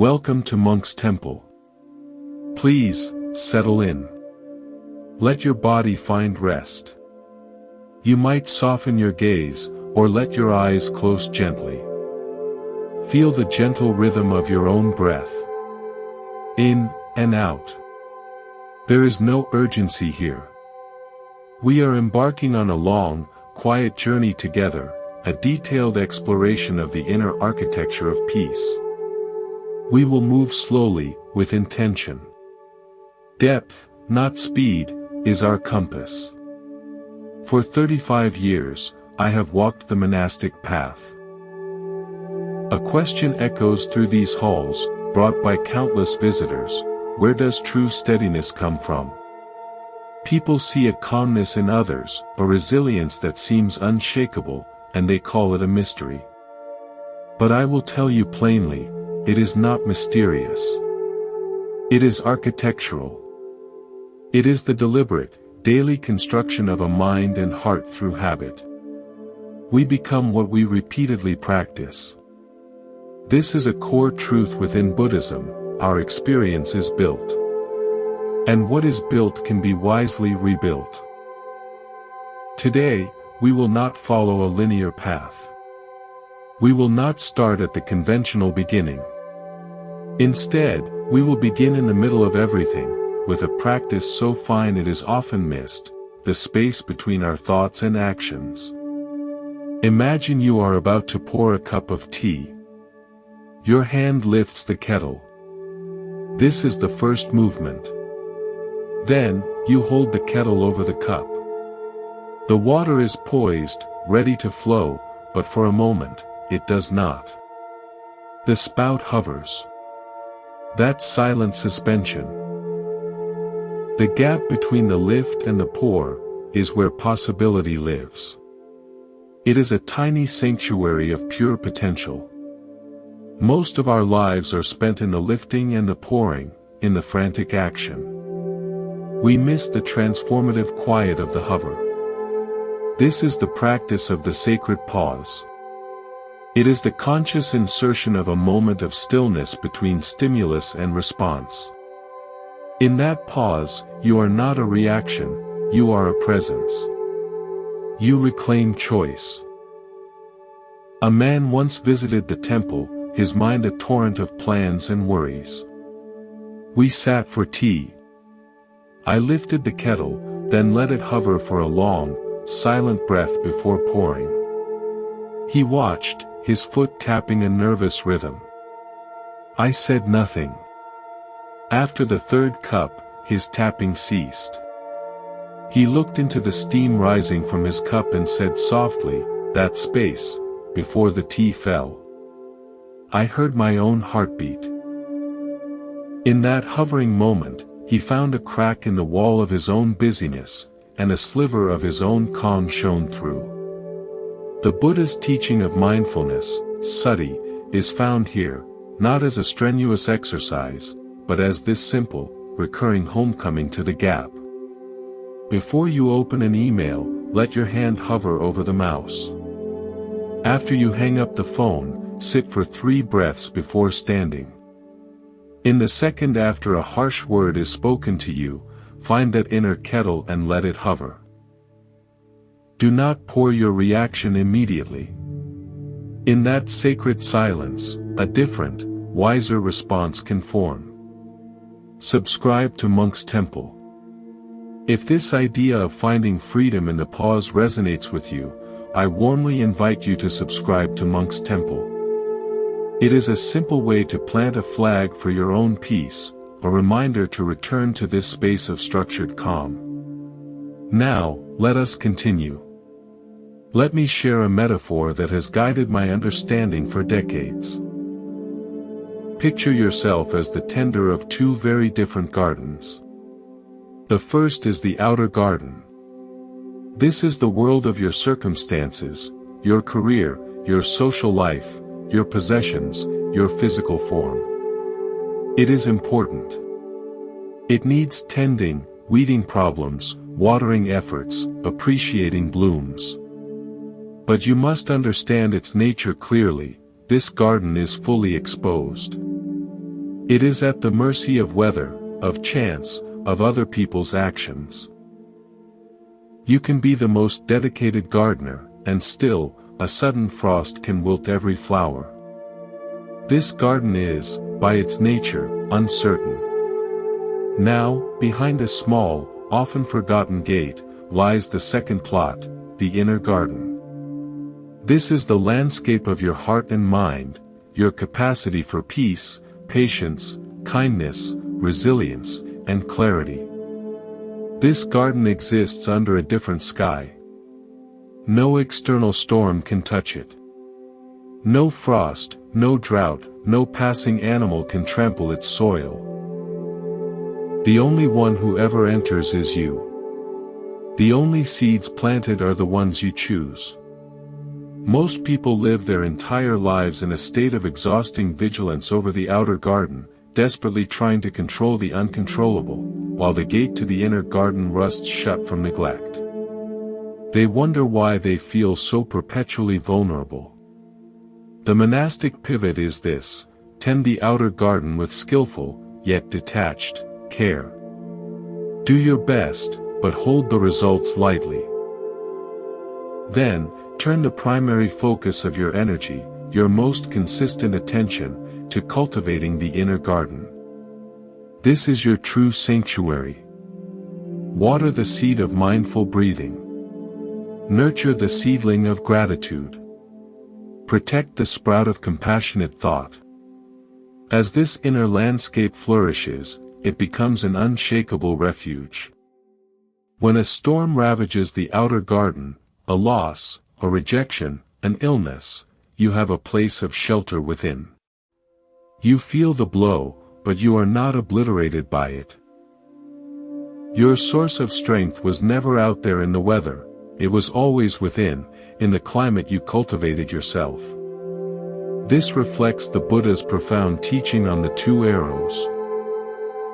Welcome to Monk's Temple. Please, settle in. Let your body find rest. You might soften your gaze, or let your eyes close gently. Feel the gentle rhythm of your own breath. In and out. There is no urgency here. We are embarking on a long, quiet journey together, a detailed exploration of the inner architecture of peace. We will move slowly, with intention. Depth, not speed, is our compass. For 35 years, I have walked the monastic path. A question echoes through these halls, brought by countless visitors: where does true steadiness come from? People see a calmness in others, a resilience that seems unshakable, and they call it a mystery. But I will tell you plainly, it is not mysterious. It is architectural. It is the deliberate, daily construction of a mind and heart through habit. We become what we repeatedly practice. This is a core truth within Buddhism: our experience is built. And what is built can be wisely rebuilt. Today, we will not follow a linear path. We will not start at the conventional beginning. Instead, we will begin in the middle of everything, with a practice so fine it is often missed: the space between our thoughts and actions. Imagine you are about to pour a cup of tea. Your hand lifts the kettle. This is the first movement. Then, you hold the kettle over the cup. The water is poised, ready to flow, but for a moment, it does not. The spout hovers. That silent suspension. The gap between the lift and the pour is where possibility lives. It is a tiny sanctuary of pure potential. Most of our lives are spent in the lifting and the pouring, in the frantic action. We miss the transformative quiet of the hover. This is the practice of the sacred pause. It is the conscious insertion of a moment of stillness between stimulus and response. In that pause, you are not a reaction, you are a presence. You reclaim choice. A man once visited the temple, his mind a torrent of plans and worries. We sat for tea. I lifted the kettle, then let it hover for a long, silent breath before pouring. He watched, his foot tapping a nervous rhythm. I said nothing. After the third cup, his tapping ceased. He looked into the steam rising from his cup and said softly, "That space, before the tea fell." I heard my own heartbeat. In that hovering moment, he found a crack in the wall of his own busyness, and a sliver of his own calm shone through. The Buddha's teaching of mindfulness, sati, is found here, not as a strenuous exercise, but as this simple, recurring homecoming to the gap. Before you open an email, let your hand hover over the mouse. After you hang up the phone, sit for 3 breaths before standing. In the second after a harsh word is spoken to you, find that inner kettle and let it hover. Do not pour your reaction immediately. In that sacred silence, a different, wiser response can form. Subscribe to Monk's Temple. If this idea of finding freedom in the pause resonates with you, I warmly invite you to subscribe to Monk's Temple. It is a simple way to plant a flag for your own peace, a reminder to return to this space of structured calm. Now, let us continue. Let me share a metaphor that has guided my understanding for decades. Picture yourself as the tender of 2 very different gardens. The first is the outer garden. This is the world of your circumstances, your career, your social life, your possessions, your physical form. It is important. It needs tending, weeding problems, watering efforts, appreciating blooms. But you must understand its nature clearly: this garden is fully exposed. It is at the mercy of weather, of chance, of other people's actions. You can be the most dedicated gardener, and still, a sudden frost can wilt every flower. This garden is, by its nature, uncertain. Now, behind a small, often forgotten gate, lies the second plot, the inner garden. This is the landscape of your heart and mind, your capacity for peace, patience, kindness, resilience, and clarity. This garden exists under a different sky. No external storm can touch it. No frost, no drought, no passing animal can trample its soil. The only one who ever enters is you. The only seeds planted are the ones you choose. Most people live their entire lives in a state of exhausting vigilance over the outer garden, desperately trying to control the uncontrollable, while the gate to the inner garden rusts shut from neglect. They wonder why they feel so perpetually vulnerable. The monastic pivot is this: tend the outer garden with skillful, yet detached, care. Do your best, but hold the results lightly. Then, turn the primary focus of your energy, your most consistent attention, to cultivating the inner garden. This is your true sanctuary. Water the seed of mindful breathing. Nurture the seedling of gratitude. Protect the sprout of compassionate thought. As this inner landscape flourishes, it becomes an unshakable refuge. When a storm ravages the outer garden, a loss, a rejection, an illness, you have a place of shelter within. You feel the blow, but you are not obliterated by it. Your source of strength was never out there in the weather, it was always within, in the climate you cultivated yourself. This reflects the Buddha's profound teaching on the two arrows.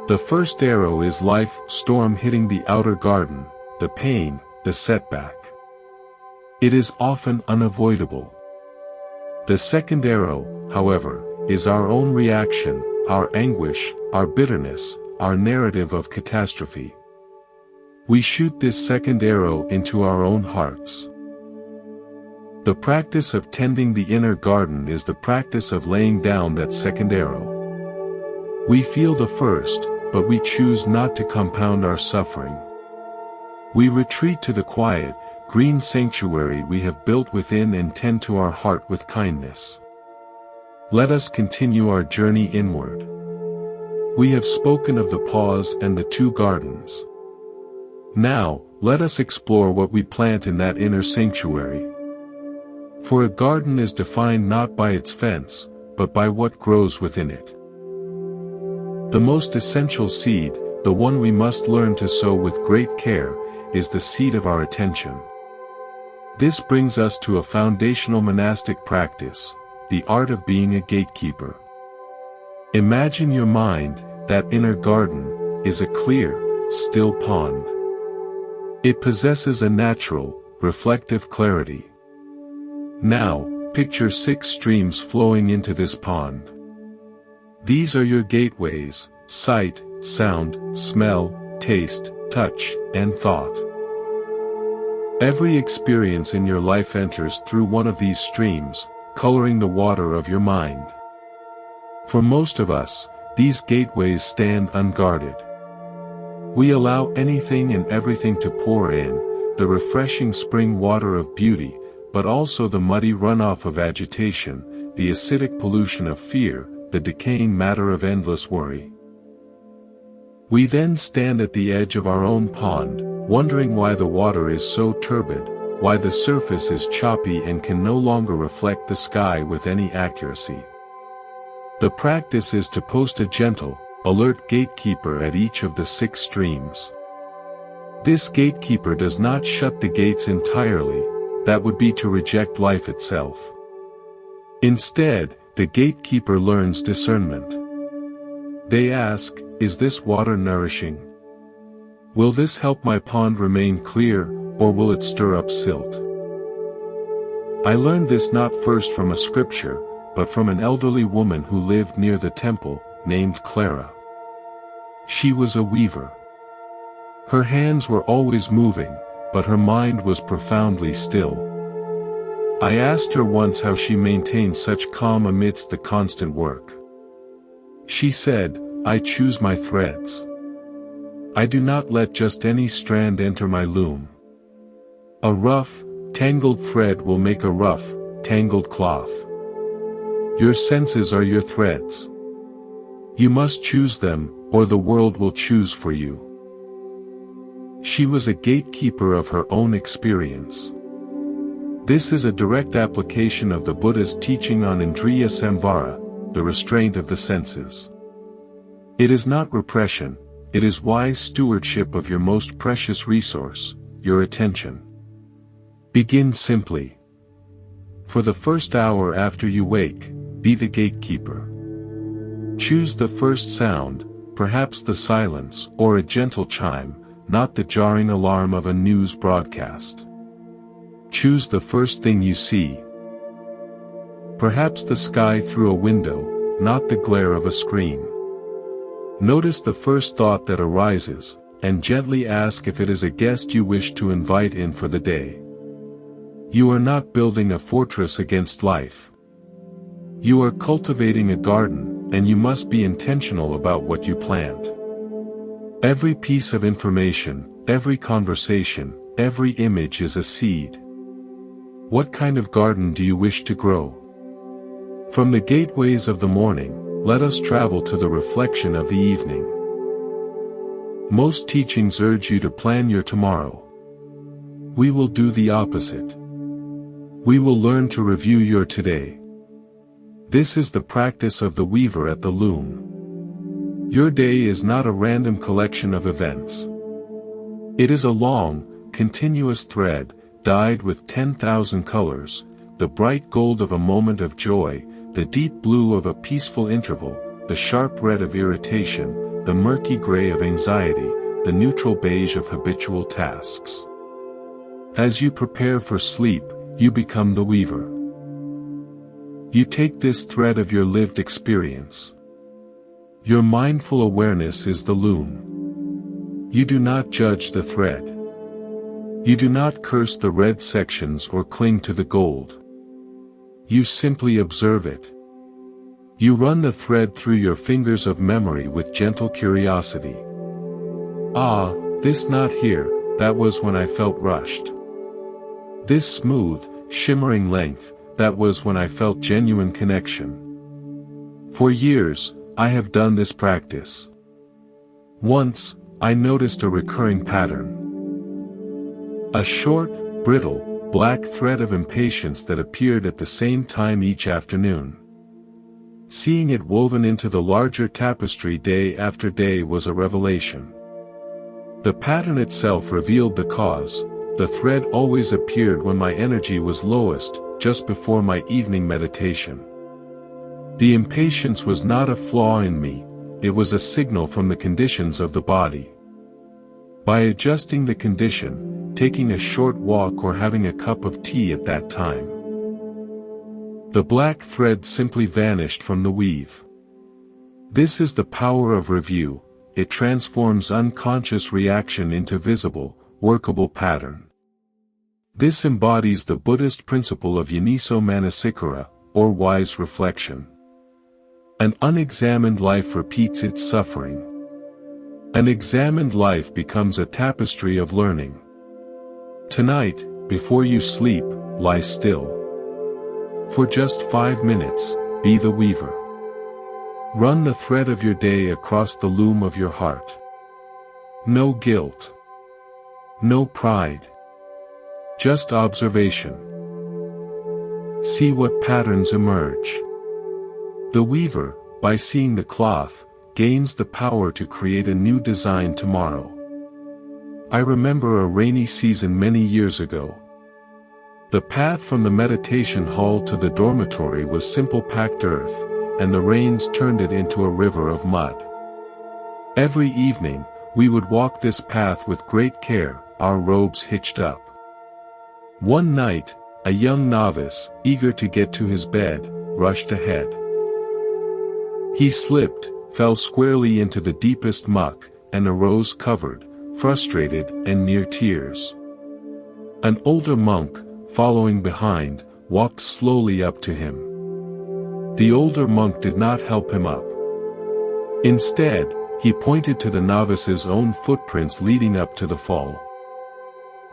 The first arrow is life storm hitting the outer garden, the pain, the setback. It is often unavoidable. The second arrow, however, is our own reaction, our anguish, our bitterness, our narrative of catastrophe. We shoot this second arrow into our own hearts. The practice of tending the inner garden is the practice of laying down that second arrow. We feel the first, but we choose not to compound our suffering. We retreat to the quiet, green sanctuary we have built within and tend to our heart with kindness. Let us continue our journey inward. We have spoken of the pause and the two gardens. Now, let us explore what we plant in that inner sanctuary. For a garden is defined not by its fence, but by what grows within it. The most essential seed, the one we must learn to sow with great care, is the seed of our attention. This brings us to a foundational monastic practice, the art of being a gatekeeper. Imagine your mind, that inner garden, is a clear, still pond. It possesses a natural, reflective clarity. Now, picture 6 streams flowing into this pond. These are your gateways: sight, sound, smell, taste, touch, and thought. Every experience in your life enters through one of these streams, coloring the water of your mind. For most of us, these gateways stand unguarded. We allow anything and everything to pour in, the refreshing spring water of beauty, but also the muddy runoff of agitation, the acidic pollution of fear, the decaying matter of endless worry. We then stand at the edge of our own pond, wondering why the water is so turbid, why the surface is choppy and can no longer reflect the sky with any accuracy. The practice is to post a gentle, alert gatekeeper at each of the 6 streams. This gatekeeper does not shut the gates entirely, that would be to reject life itself. Instead, the gatekeeper learns discernment. They ask, is this water nourishing? Will this help my pond remain clear, or will it stir up silt? I learned this not first from a scripture, but from an elderly woman who lived near the temple, named Clara. She was a weaver. Her hands were always moving, but her mind was profoundly still. I asked her once how she maintained such calm amidst the constant work. She said, "I choose my threads. I do not let just any strand enter my loom. A rough, tangled thread will make a rough, tangled cloth. Your senses are your threads. You must choose them, or the world will choose for you." She was a gatekeeper of her own experience. This is a direct application of the Buddha's teaching on Indriya Samvara, the restraint of the senses. It is not repression, it is wise stewardship of your most precious resource, your attention. Begin simply. For the first hour after you wake, be the gatekeeper. Choose the first sound, perhaps the silence or a gentle chime, not the jarring alarm of a news broadcast. Choose the first thing you see. Perhaps the sky through a window, not the glare of a screen. Notice the first thought that arises, and gently ask if it is a guest you wish to invite in for the day. You are not building a fortress against life. You are cultivating a garden, and you must be intentional about what you plant. Every piece of information, every conversation, every image is a seed. What kind of garden do you wish to grow? From the gateways of the morning, let us travel to the reflection of the evening. Most teachings urge you to plan your tomorrow. We will do the opposite. We will learn to review your today. This is the practice of the weaver at the loom. Your day is not a random collection of events. It is a long, continuous thread, dyed with 10,000 colors, the bright gold of a moment of joy, the deep blue of a peaceful interval, the sharp red of irritation, the murky gray of anxiety, the neutral beige of habitual tasks. As you prepare for sleep, you become the weaver. You take this thread of your lived experience. Your mindful awareness is the loom. You do not judge the thread. You do not curse the red sections or cling to the gold. You simply observe it. You run the thread through your fingers of memory with gentle curiosity. Ah, this knot here, that was when I felt rushed. This smooth, shimmering length, that was when I felt genuine connection. For years, I have done this practice. Once, I noticed a recurring pattern. A short, brittle, black thread of impatience that appeared at the same time each afternoon. Seeing it woven into the larger tapestry day after day was a revelation. The pattern itself revealed the cause. The thread always appeared when my energy was lowest, just before my evening meditation. The impatience was not a flaw in me, it was a signal from the conditions of the body. By adjusting the condition, taking a short walk or having a cup of tea at that time, the black thread simply vanished from the weave. This is the power of review. It transforms unconscious reaction into visible, workable pattern. This embodies the Buddhist principle of yoniso manasikara, or wise reflection. An unexamined life repeats its suffering. An examined life becomes a tapestry of learning. Tonight, before you sleep, lie still. For just 5 minutes, be the weaver. Run the thread of your day across the loom of your heart. No guilt. No pride. Just observation. See what patterns emerge. The weaver, by seeing the cloth, gains the power to create a new design tomorrow. I remember a rainy season many years ago. The path from the meditation hall to the dormitory was simple packed earth, and the rains turned it into a river of mud. Every evening, we would walk this path with great care, our robes hitched up. One night, a young novice, eager to get to his bed, rushed ahead. He slipped, fell squarely into the deepest muck, and arose covered, frustrated and near tears. An older monk, following behind, walked slowly up to him. The older monk did not help him up. Instead, he pointed to the novice's own footprints leading up to the fall.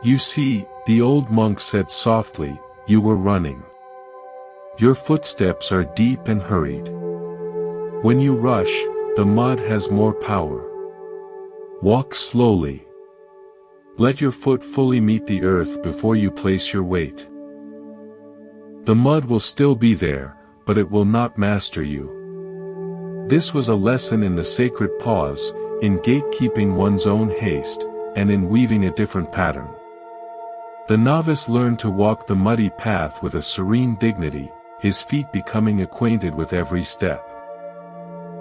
"You see," the old monk said softly, "you were running. Your footsteps are deep and hurried. When you rush, the mud has more power. Walk slowly. Let your foot fully meet the earth before you place your weight. The mud will still be there, but it will not master you." This was a lesson in the sacred pause, in gatekeeping one's own haste, and in weaving a different pattern. The novice learned to walk the muddy path with a serene dignity, his feet becoming acquainted with every step.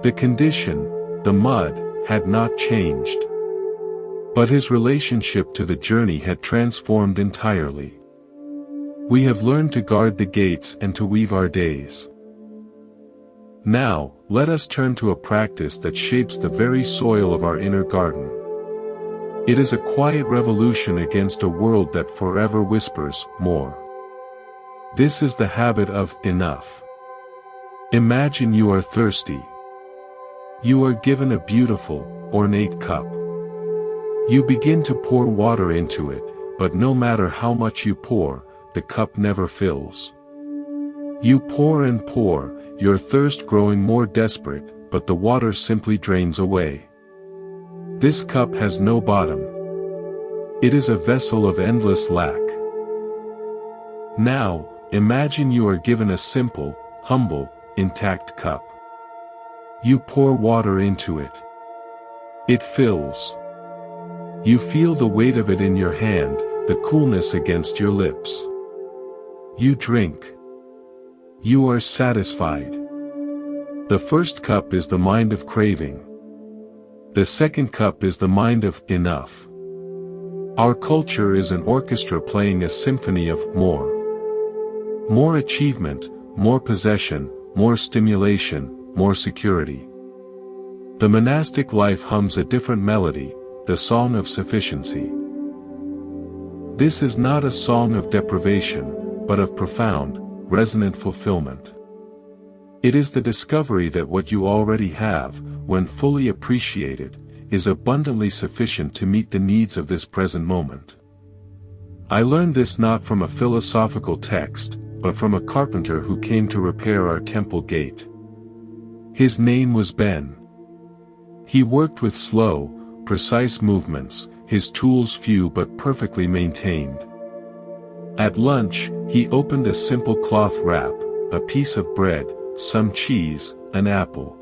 The condition, the mud, had not changed. But his relationship to the journey had transformed entirely. We have learned to guard the gates and to weave our days. Now, let us turn to a practice that shapes the very soil of our inner garden. It is a quiet revolution against a world that forever whispers, more. This is the habit of enough. Imagine you are thirsty. You are given a beautiful, ornate cup. You begin to pour water into it, but no matter how much you pour, the cup never fills. You pour and pour, your thirst growing more desperate, but the water simply drains away. This cup has no bottom. It is a vessel of endless lack. Now, imagine you are given a simple, humble, intact cup. You pour water into it. It fills. You feel the weight of it in your hand, the coolness against your lips. You drink. You are satisfied. The first cup is the mind of craving. The second cup is the mind of enough. Our culture is an orchestra playing a symphony of more. More achievement, more possession, more stimulation, more security. The monastic life hums a different melody, the song of sufficiency. This is not a song of deprivation, but of profound, resonant fulfillment. It is the discovery that what you already have, when fully appreciated, is abundantly sufficient to meet the needs of this present moment. I learned this not from a philosophical text, but from a carpenter who came to repair our temple gate. His name was Ben. He worked with slow, precise movements, his tools few but perfectly maintained. At lunch, he opened a simple cloth wrap, a piece of bread, some cheese, an apple.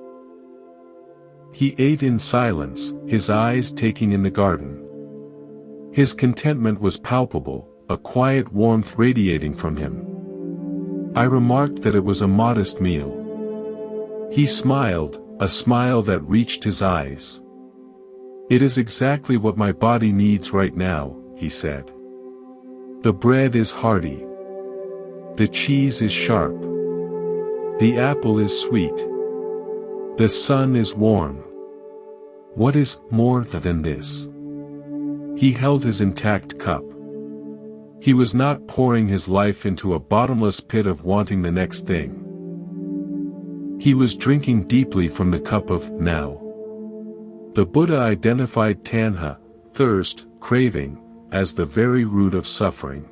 He ate in silence, his eyes taking in the garden. His contentment was palpable, a quiet warmth radiating from him. I remarked that it was a modest meal. He smiled, a smile that reached his eyes. "It is exactly what my body needs right now," he said. "The bread is hearty. The cheese is sharp. The apple is sweet. The sun is warm. What is more than this?" He held his intact cup. He was not pouring his life into a bottomless pit of wanting the next thing. He was drinking deeply from the cup of now. The Buddha identified tanha, thirst, craving, as the very root of suffering.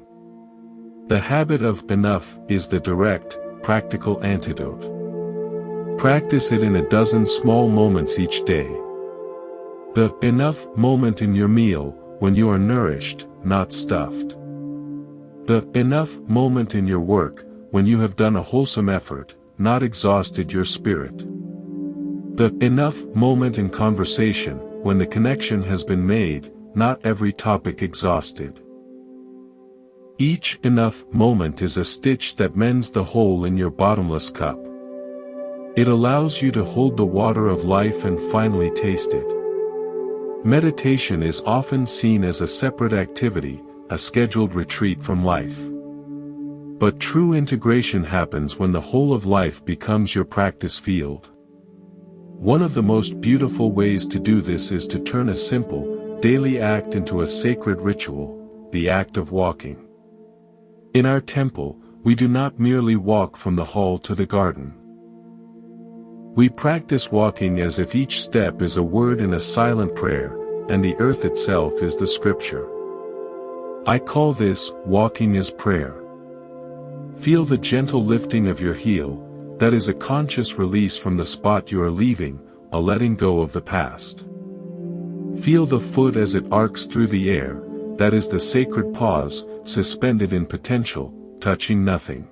The habit of enough is the direct, practical antidote. Practice it in a dozen small moments each day. The enough moment in your meal, when you are nourished, not stuffed. The enough moment in your work, when you have done a wholesome effort, not exhausted your spirit. The enough moment in conversation, when the connection has been made, not every topic exhausted. Each enough moment is a stitch that mends the hole in your bottomless cup. It allows you to hold the water of life and finally taste it. Meditation is often seen as a separate activity, a scheduled retreat from life. But true integration happens when the whole of life becomes your practice field. One of the most beautiful ways to do this is to turn a simple, daily act into a sacred ritual, the act of walking. In our temple, we do not merely walk from the hall to the garden. We practice walking as if each step is a word in a silent prayer, and the earth itself is the scripture. I call this walking as prayer. Feel the gentle lifting of your heel, that is a conscious release from the spot you are leaving, a letting go of the past. Feel the foot as it arcs through the air, that is the sacred pause, suspended in potential, touching nothing.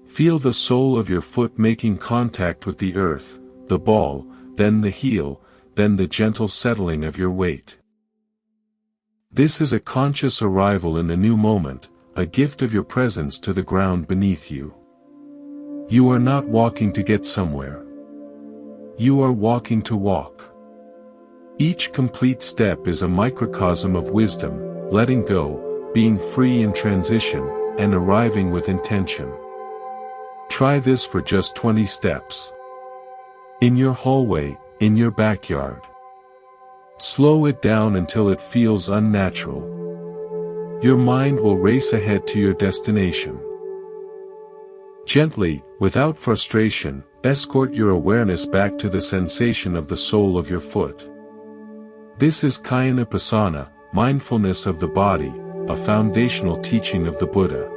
Feel the sole of your foot making contact with the earth, the ball, then the heel, then the gentle settling of your weight. This is a conscious arrival in the new moment, a gift of your presence to the ground beneath you. You are not walking to get somewhere. You are walking to walk. Each complete step is a microcosm of wisdom, letting go, being free in transition, and arriving with intention. Try this for just 20 steps. In your hallway, in your backyard. Slow it down until it feels unnatural. Your mind will race ahead to your destination. Gently, without frustration, escort your awareness back to the sensation of the sole of your foot. This is Kayanapassana, mindfulness of the body, a foundational teaching of the Buddha.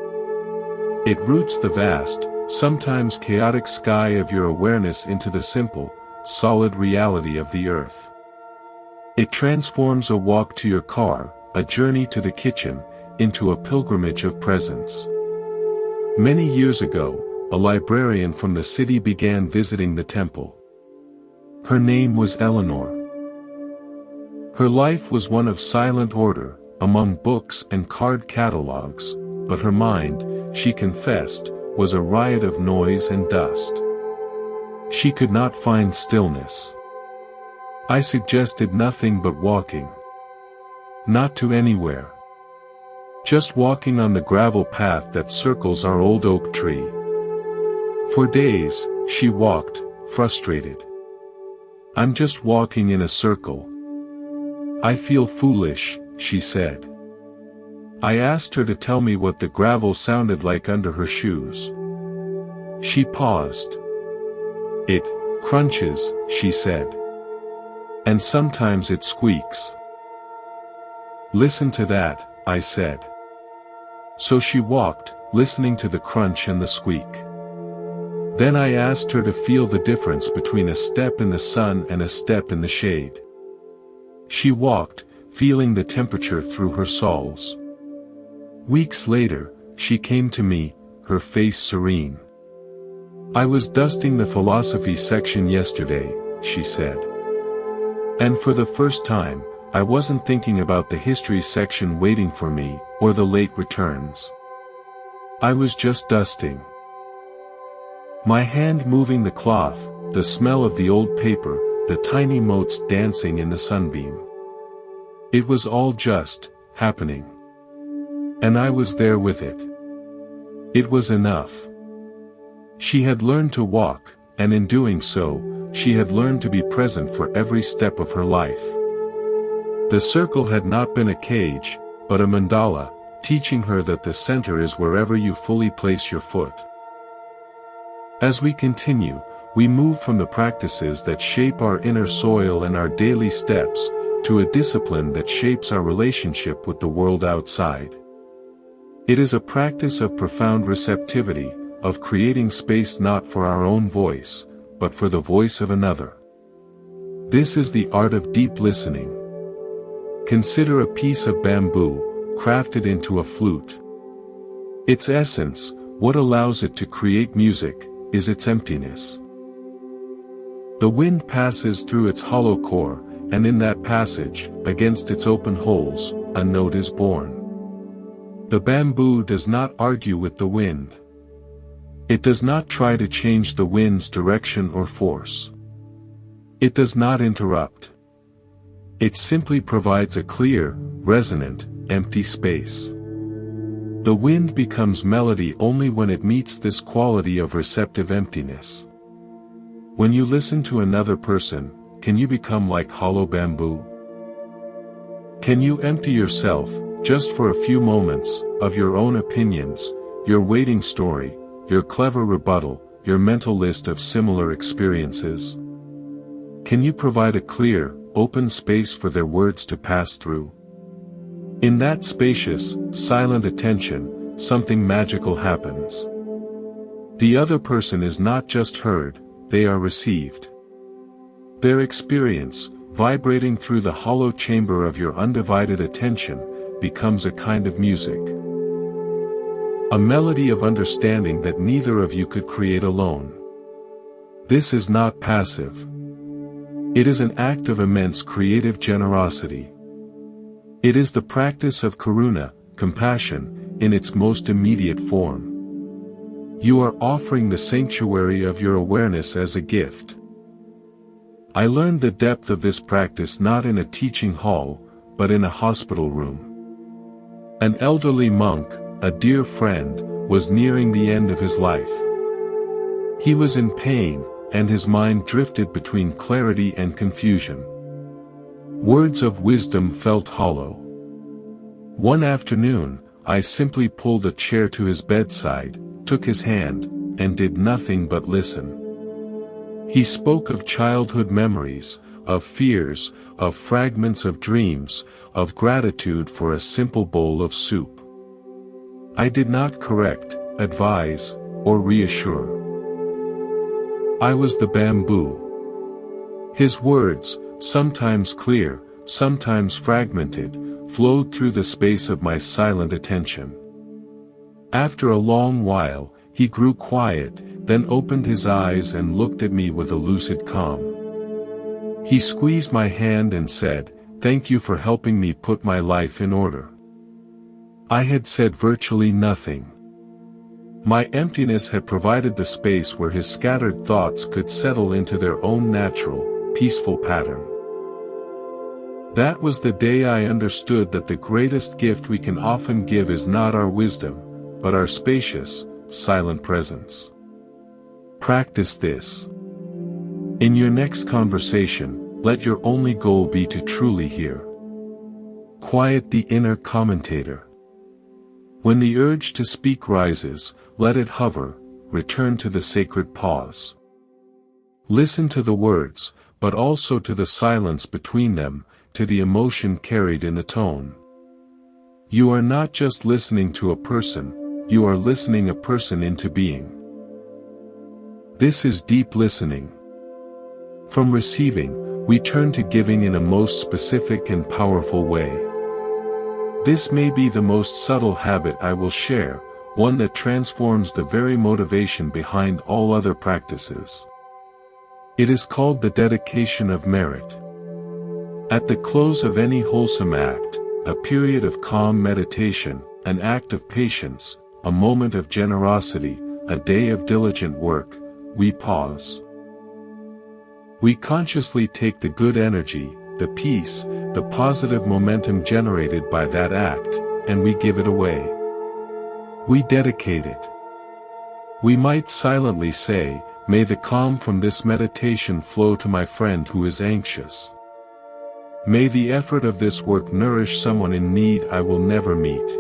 It roots the vast, sometimes chaotic sky of your awareness into the simple, solid reality of the earth. It transforms a walk to your car, a journey to the kitchen, into a pilgrimage of presence. Many years ago, a librarian from the city began visiting the temple. Her name was Eleanor. Her life was one of silent order, among books and card catalogs, but her mind, she confessed, was a riot of noise and dust. She could not find stillness. I suggested nothing but walking. Not to anywhere. Just walking on the gravel path that circles our old oak tree. For days, she walked, frustrated. I'm just walking in a circle. I feel foolish, she said. I asked her to tell me what the gravel sounded like under her shoes. She paused. It crunches, she said. And sometimes it squeaks. Listen to that, I said. So she walked, listening to the crunch and the squeak. Then I asked her to feel the difference between a step in the sun and a step in the shade. She walked, feeling the temperature through her soles. Weeks later, she came to me, her face serene. I was dusting the philosophy section yesterday, she said. And for the first time, I wasn't thinking about the history section waiting for me, or the late returns. I was just dusting. My hand moving the cloth, the smell of the old paper, the tiny motes dancing in the sunbeam. It was all just happening. And I was there with it. It was enough. She had learned to walk, and in doing so, she had learned to be present for every step of her life. The circle had not been a cage, but a mandala, teaching her that the center is wherever you fully place your foot. As we continue, we move from the practices that shape our inner soil and our daily steps, to a discipline that shapes our relationship with the world outside. It is a practice of profound receptivity, of creating space not for our own voice, but for the voice of another. This is the art of deep listening. Consider a piece of bamboo, crafted into a flute. Its essence, what allows it to create music, is its emptiness. The wind passes through its hollow core, and in that passage, against its open holes, a note is born. The bamboo does not argue with the wind. It does not try to change the wind's direction or force. It does not interrupt. It simply provides a clear, resonant, empty space. The wind becomes melody only when it meets this quality of receptive emptiness. When you listen to another person, can you become like hollow bamboo? Can you empty yourself, just for a few moments, of your own opinions, your waiting story, your clever rebuttal, your mental list of similar experiences? Can you provide a clear, open space for their words to pass through? In that spacious, silent attention, something magical happens. The other person is not just heard, they are received. Their experience, vibrating through the hollow chamber of your undivided attention, becomes a kind of music. A melody of understanding that neither of you could create alone. This is not passive. It is an act of immense creative generosity. It is the practice of karuna, compassion, in its most immediate form. You are offering the sanctuary of your awareness as a gift. I learned the depth of this practice not in a teaching hall, but in a hospital room. An elderly monk, a dear friend, was nearing the end of his life. He was in pain, and his mind drifted between clarity and confusion. Words of wisdom felt hollow. One afternoon, I simply pulled a chair to his bedside, took his hand, and did nothing but listen. He spoke of childhood memories, of fears, of fragments of dreams, of gratitude for a simple bowl of soup. I did not correct, advise, or reassure. I was the bamboo. His words, sometimes clear, sometimes fragmented, flowed through the space of my silent attention. After a long while, he grew quiet, then opened his eyes and looked at me with a lucid calm. He squeezed my hand and said, "Thank you for helping me put my life in order." I had said virtually nothing. My emptiness had provided the space where his scattered thoughts could settle into their own natural, peaceful pattern. That was the day I understood that the greatest gift we can often give is not our wisdom, but our spacious, silent presence. Practice this. In your next conversation, let your only goal be to truly hear. Quiet the inner commentator. When the urge to speak rises, let it hover, return to the sacred pause. Listen to the words, but also to the silence between them, to the emotion carried in the tone. You are not just listening to a person, you are listening a person into being. This is deep listening. From receiving, we turn to giving in a most specific and powerful way. This may be the most subtle habit I will share, one that transforms the very motivation behind all other practices. It is called the dedication of merit. At the close of any wholesome act, a period of calm meditation, an act of patience, a moment of generosity, a day of diligent work, we pause. We consciously take the good energy, the peace, the positive momentum generated by that act, and we give it away. We dedicate it. We might silently say, "May the calm from this meditation flow to my friend who is anxious. May the effort of this work nourish someone in need I will never meet.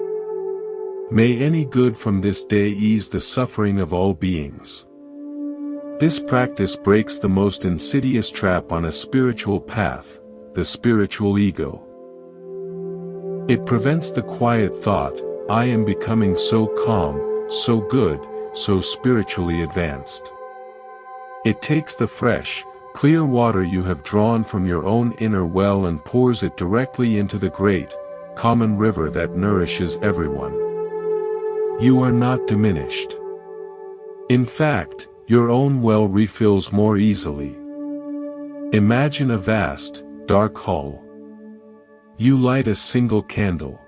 May any good from this day ease the suffering of all beings." This practice breaks the most insidious trap on a spiritual path, the spiritual ego. It prevents the quiet thought, "I am becoming so calm, so good, so spiritually advanced." It takes the fresh, clear water you have drawn from your own inner well and pours it directly into the great, common river that nourishes everyone. You are not diminished. In fact, your own well refills more easily. Imagine a vast, dark hall. You light a single candle.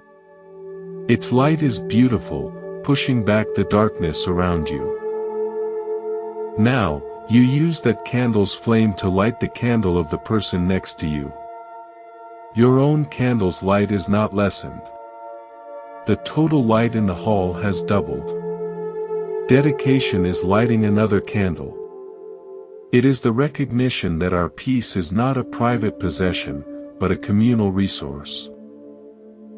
Its light is beautiful, pushing back the darkness around you. Now, you use that candle's flame to light the candle of the person next to you. Your own candle's light is not lessened. The total light in the hall has doubled. Dedication is lighting another candle. It is the recognition that our peace is not a private possession, but a communal resource.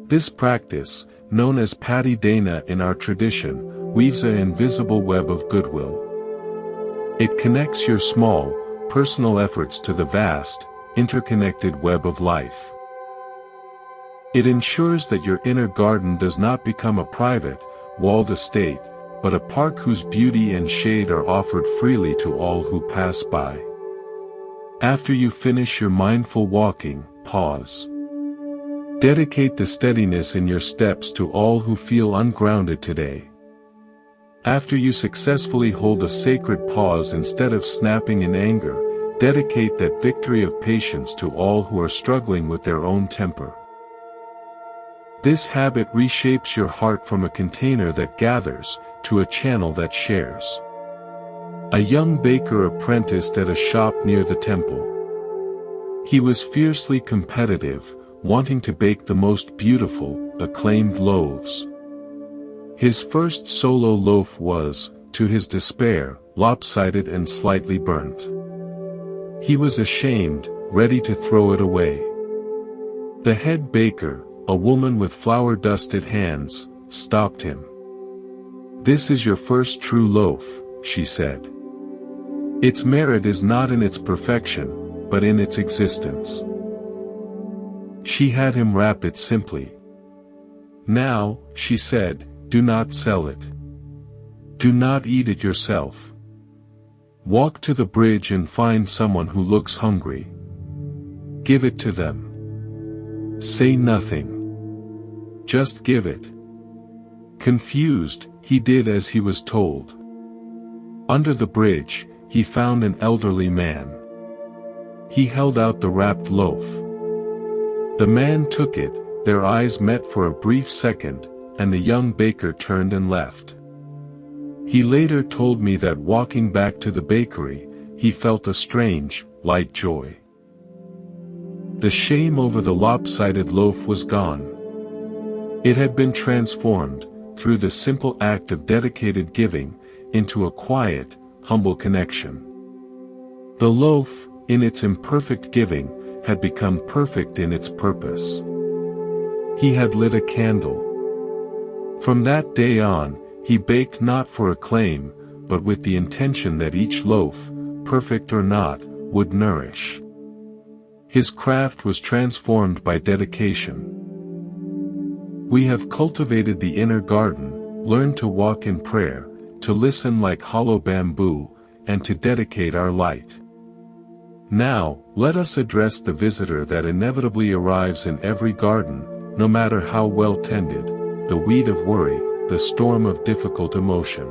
This practice, known as Patidana in our tradition, weaves an invisible web of goodwill. It connects your small, personal efforts to the vast, interconnected web of life. It ensures that your inner garden does not become a private, walled estate, but a park whose beauty and shade are offered freely to all who pass by. After you finish your mindful walking, pause. Dedicate the steadiness in your steps to all who feel ungrounded today. After you successfully hold a sacred pause instead of snapping in anger, dedicate that victory of patience to all who are struggling with their own temper. This habit reshapes your heart from a container that gathers, to a channel that shares. A young baker apprenticed at a shop near the temple. He was fiercely competitive, wanting to bake the most beautiful, acclaimed loaves. His first solo loaf was, to his despair, lopsided and slightly burnt. He was ashamed, ready to throw it away. The head baker, a woman with flour-dusted hands, stopped him. "This is your first true loaf," she said. "Its merit is not in its perfection, but in its existence." She had him wrap it simply. "Now," she said, "do not sell it. Do not eat it yourself. Walk to the bridge and find someone who looks hungry. Give it to them. Say nothing. Just give it." Confused, he did as he was told. Under the bridge, he found an elderly man. He held out the wrapped loaf. The man took it, their eyes met for a brief second, and the young baker turned and left. He later told me that walking back to the bakery, he felt a strange, light joy. The shame over the lopsided loaf was gone. It had been transformed, through the simple act of dedicated giving, into a quiet, humble connection. The loaf, in its imperfect giving, had become perfect in its purpose. He had lit a candle. From that day on, he baked not for acclaim, but with the intention that each loaf, perfect or not, would nourish. His craft was transformed by dedication. We have cultivated the inner garden, learned to walk in prayer, to listen like hollow bamboo, and to dedicate our light. Now, let us address the visitor that inevitably arrives in every garden, no matter how well tended, the weed of worry, the storm of difficult emotion.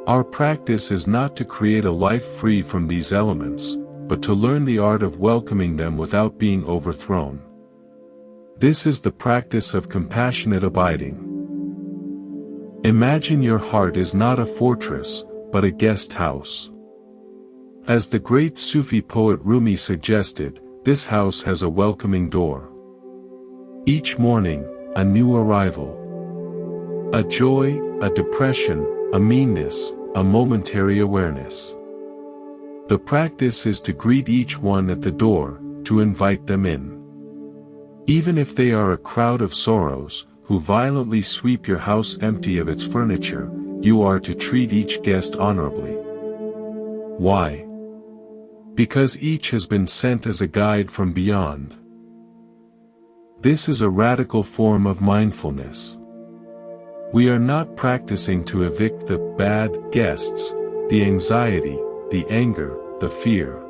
Our practice is not to create a life free from these elements, but to learn the art of welcoming them without being overthrown. This is the practice of compassionate abiding. Imagine your heart is not a fortress, but a guest house. As the great Sufi poet Rumi suggested, this house has a welcoming door. Each morning, a new arrival. A joy, a depression, a meanness, a momentary awareness. The practice is to greet each one at the door, to invite them in. Even if they are a crowd of sorrows, who violently sweep your house empty of its furniture, you are to treat each guest honorably. Why? Because each has been sent as a guide from beyond. This is a radical form of mindfulness. We are not practicing to evict the bad guests, the anxiety, the anger, the fear.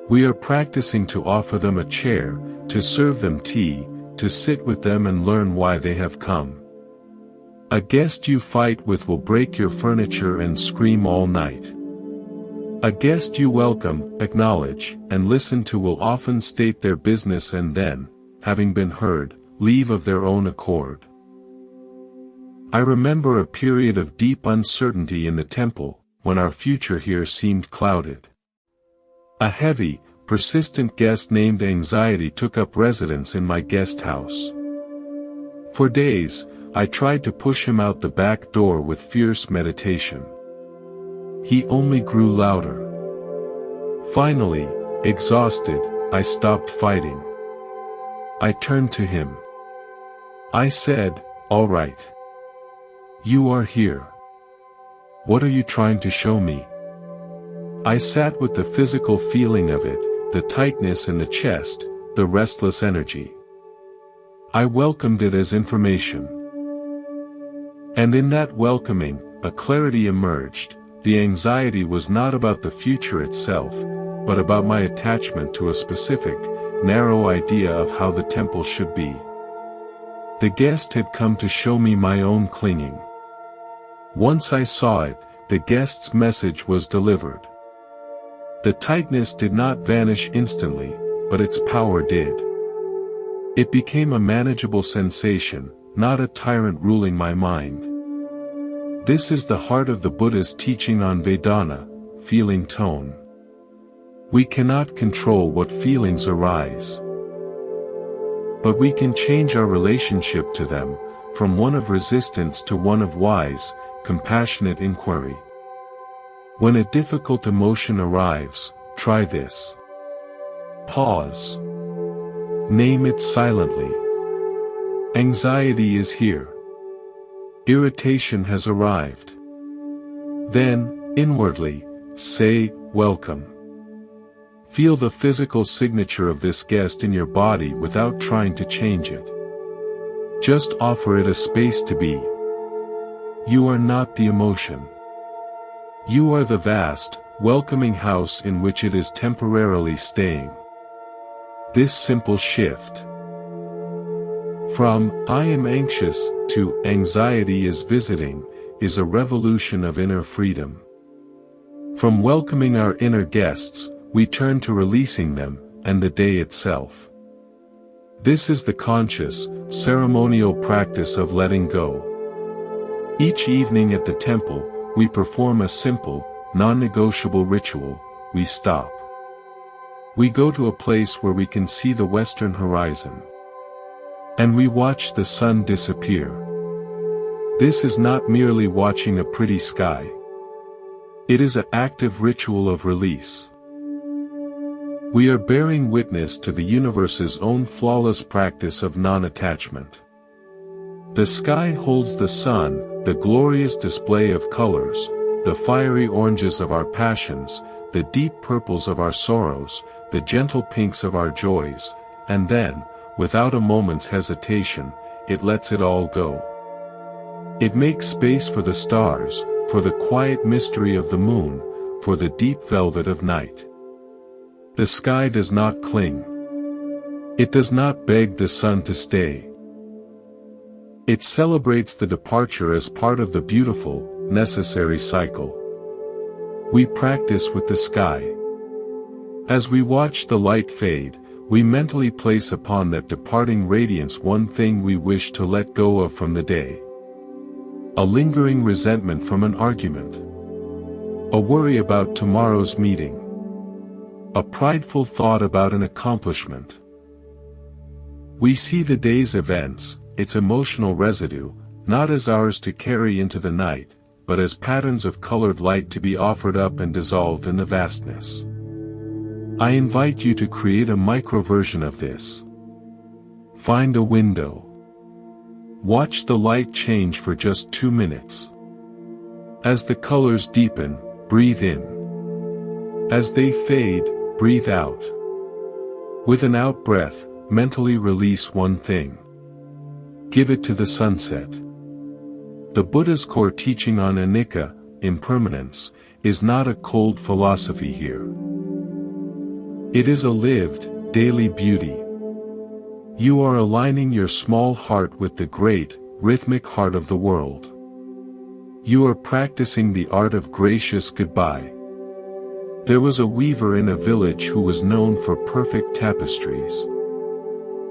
We are practicing to offer them a chair, to serve them tea, to sit with them and learn why they have come. A guest you fight with will break your furniture and scream all night. A guest you welcome, acknowledge, and listen to will often state their business and then, having been heard, leave of their own accord. I remember a period of deep uncertainty in the temple, when our future here seemed clouded. A heavy, persistent guest named Anxiety took up residence in my guest house. For days, I tried to push him out the back door with fierce meditation. He only grew louder. Finally, exhausted, I stopped fighting. I turned to him. I said, "All right. You are here. What are you trying to show me?" I sat with the physical feeling of it, the tightness in the chest, the restless energy. I welcomed it as information. And in that welcoming, a clarity emerged. The anxiety was not about the future itself, but about my attachment to a specific, narrow idea of how the temple should be. The guest had come to show me my own clinging. Once I saw it, the guest's message was delivered. The tightness did not vanish instantly, but its power did. It became a manageable sensation, not a tyrant ruling my mind. This is the heart of the Buddha's teaching on Vedana, feeling tone. We cannot control what feelings arise. But we can change our relationship to them, from one of resistance to one of wise, compassionate inquiry. When a difficult emotion arrives, try this. Pause. Name it silently. Anxiety is here. Irritation has arrived. Then, inwardly, say, "Welcome." Feel the physical signature of this guest in your body without trying to change it. Just offer it a space to be. You are not the emotion. You are the vast, welcoming house in which it is temporarily staying. This simple shift from "I am anxious" to "anxiety is visiting" is a revolution of inner freedom. From welcoming our inner guests, we turn to releasing them, and the day itself. This is the conscious, ceremonial practice of letting go. Each evening at the temple, we perform a simple, non-negotiable ritual. We stop. We go to a place where we can see the western horizon. And we watch the sun disappear. This is not merely watching a pretty sky. It is an active ritual of release. We are bearing witness to the universe's own flawless practice of non-attachment. The sky holds the sun, the glorious display of colors, the fiery oranges of our passions, the deep purples of our sorrows, the gentle pinks of our joys, and then, without a moment's hesitation, it lets it all go. It makes space for the stars, for the quiet mystery of the moon, for the deep velvet of night. The sky does not cling. It does not beg the sun to stay. It celebrates the departure as part of the beautiful, necessary cycle. We practice with the sky. As we watch the light fade, we mentally place upon that departing radiance one thing we wish to let go of from the day. A lingering resentment from an argument. A worry about tomorrow's meeting. A prideful thought about an accomplishment. We see the day's events, its emotional residue, not as ours to carry into the night, but as patterns of colored light to be offered up and dissolved in the vastness. I invite you to create a microversion of this. Find a window. Watch the light change for just 2 minutes. As the colors deepen, breathe in. As they fade, breathe out. With an out breath, mentally release one thing. Give it to the sunset. The Buddha's core teaching on anicca, impermanence, is not a cold philosophy here. It is a lived, daily beauty. You are aligning your small heart with the great, rhythmic heart of the world. You are practicing the art of gracious goodbye. There was a weaver in a village who was known for perfect tapestries.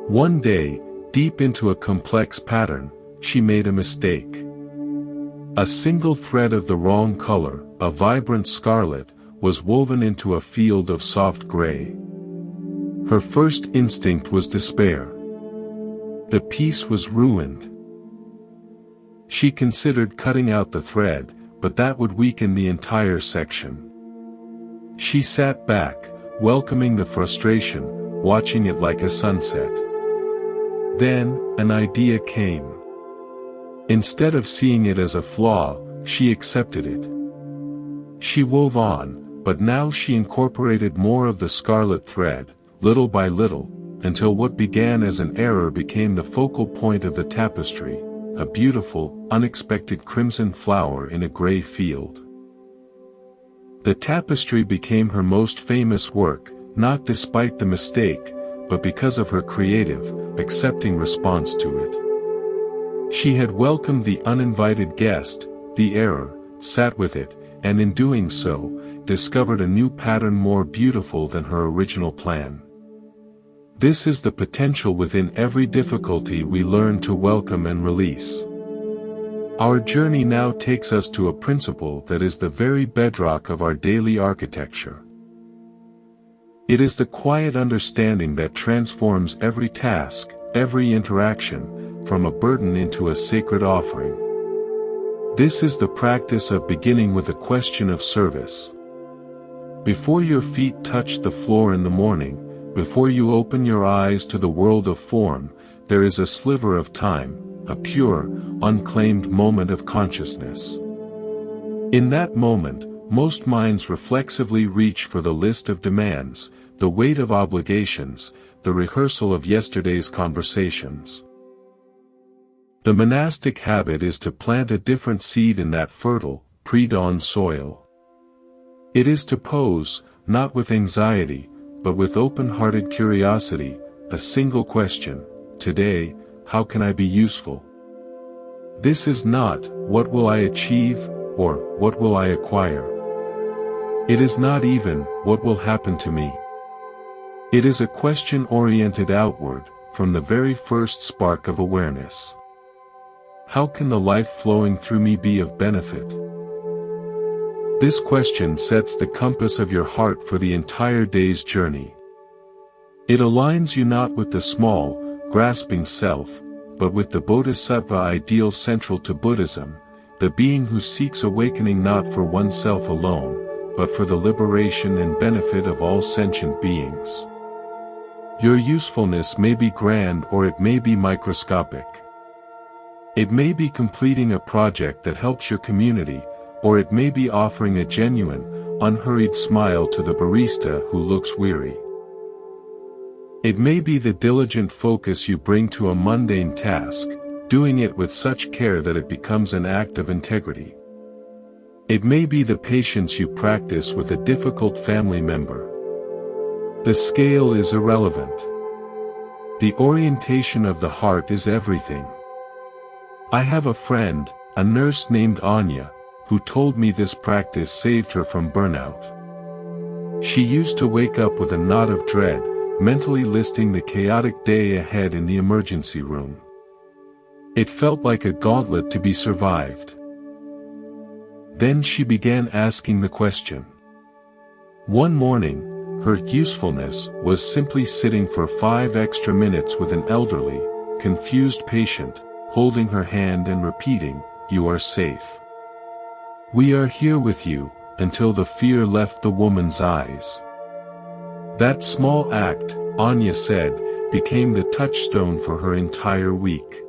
One day, deep into a complex pattern, she made a mistake. A single thread of the wrong color, a vibrant scarlet, was woven into a field of soft gray. Her first instinct was despair. The piece was ruined. She considered cutting out the thread, but that would weaken the entire section. She sat back, welcoming the frustration, watching it like a sunset. Then, an idea came. Instead of seeing it as a flaw, she accepted it. She wove on, but now she incorporated more of the scarlet thread, little by little, until what began as an error became the focal point of the tapestry, a beautiful, unexpected crimson flower in a gray field. The tapestry became her most famous work, not despite the mistake, but because of her creative, accepting response to it. She had welcomed the uninvited guest, the error, sat with it, and in doing so, discovered a new pattern more beautiful than her original plan. This is the potential within every difficulty we learn to welcome and release. Our journey now takes us to a principle that is the very bedrock of our daily architecture. It is the quiet understanding that transforms every task, every interaction, from a burden into a sacred offering. This is the practice of beginning with a question of service. Before your feet touch the floor in the morning, before you open your eyes to the world of form, there is a sliver of time, a pure, unclaimed moment of consciousness. In that moment, most minds reflexively reach for the list of demands, the weight of obligations, the rehearsal of yesterday's conversations. The monastic habit is to plant a different seed in that fertile, pre-dawn soil. It is to pose, not with anxiety, but with open-hearted curiosity, a single question: today, how can I be useful? This is not, what will I achieve, or what will I acquire? It is not even, what will happen to me? It is a question oriented outward, from the very first spark of awareness. How can the life flowing through me be of benefit? This question sets the compass of your heart for the entire day's journey. It aligns you not with the small, grasping self, but with the Bodhisattva ideal central to Buddhism, the being who seeks awakening not for oneself alone, but for the liberation and benefit of all sentient beings. Your usefulness may be grand or it may be microscopic. It may be completing a project that helps your community, or it may be offering a genuine, unhurried smile to the barista who looks weary. It may be the diligent focus you bring to a mundane task, doing it with such care that it becomes an act of integrity. It may be the patience you practice with a difficult family member. The scale is irrelevant. The orientation of the heart is everything. I have a friend, a nurse named Anya, who told me this practice saved her from burnout. She used to wake up with a knot of dread, mentally listing the chaotic day ahead in the emergency room. It felt like a gauntlet to be survived. Then she began asking the question. One morning, her usefulness was simply sitting for 5 extra minutes with an elderly, confused patient, holding her hand and repeating, "You are safe. We are here with you," until the fear left the woman's eyes. That small act, Anya said, became the touchstone for her entire week.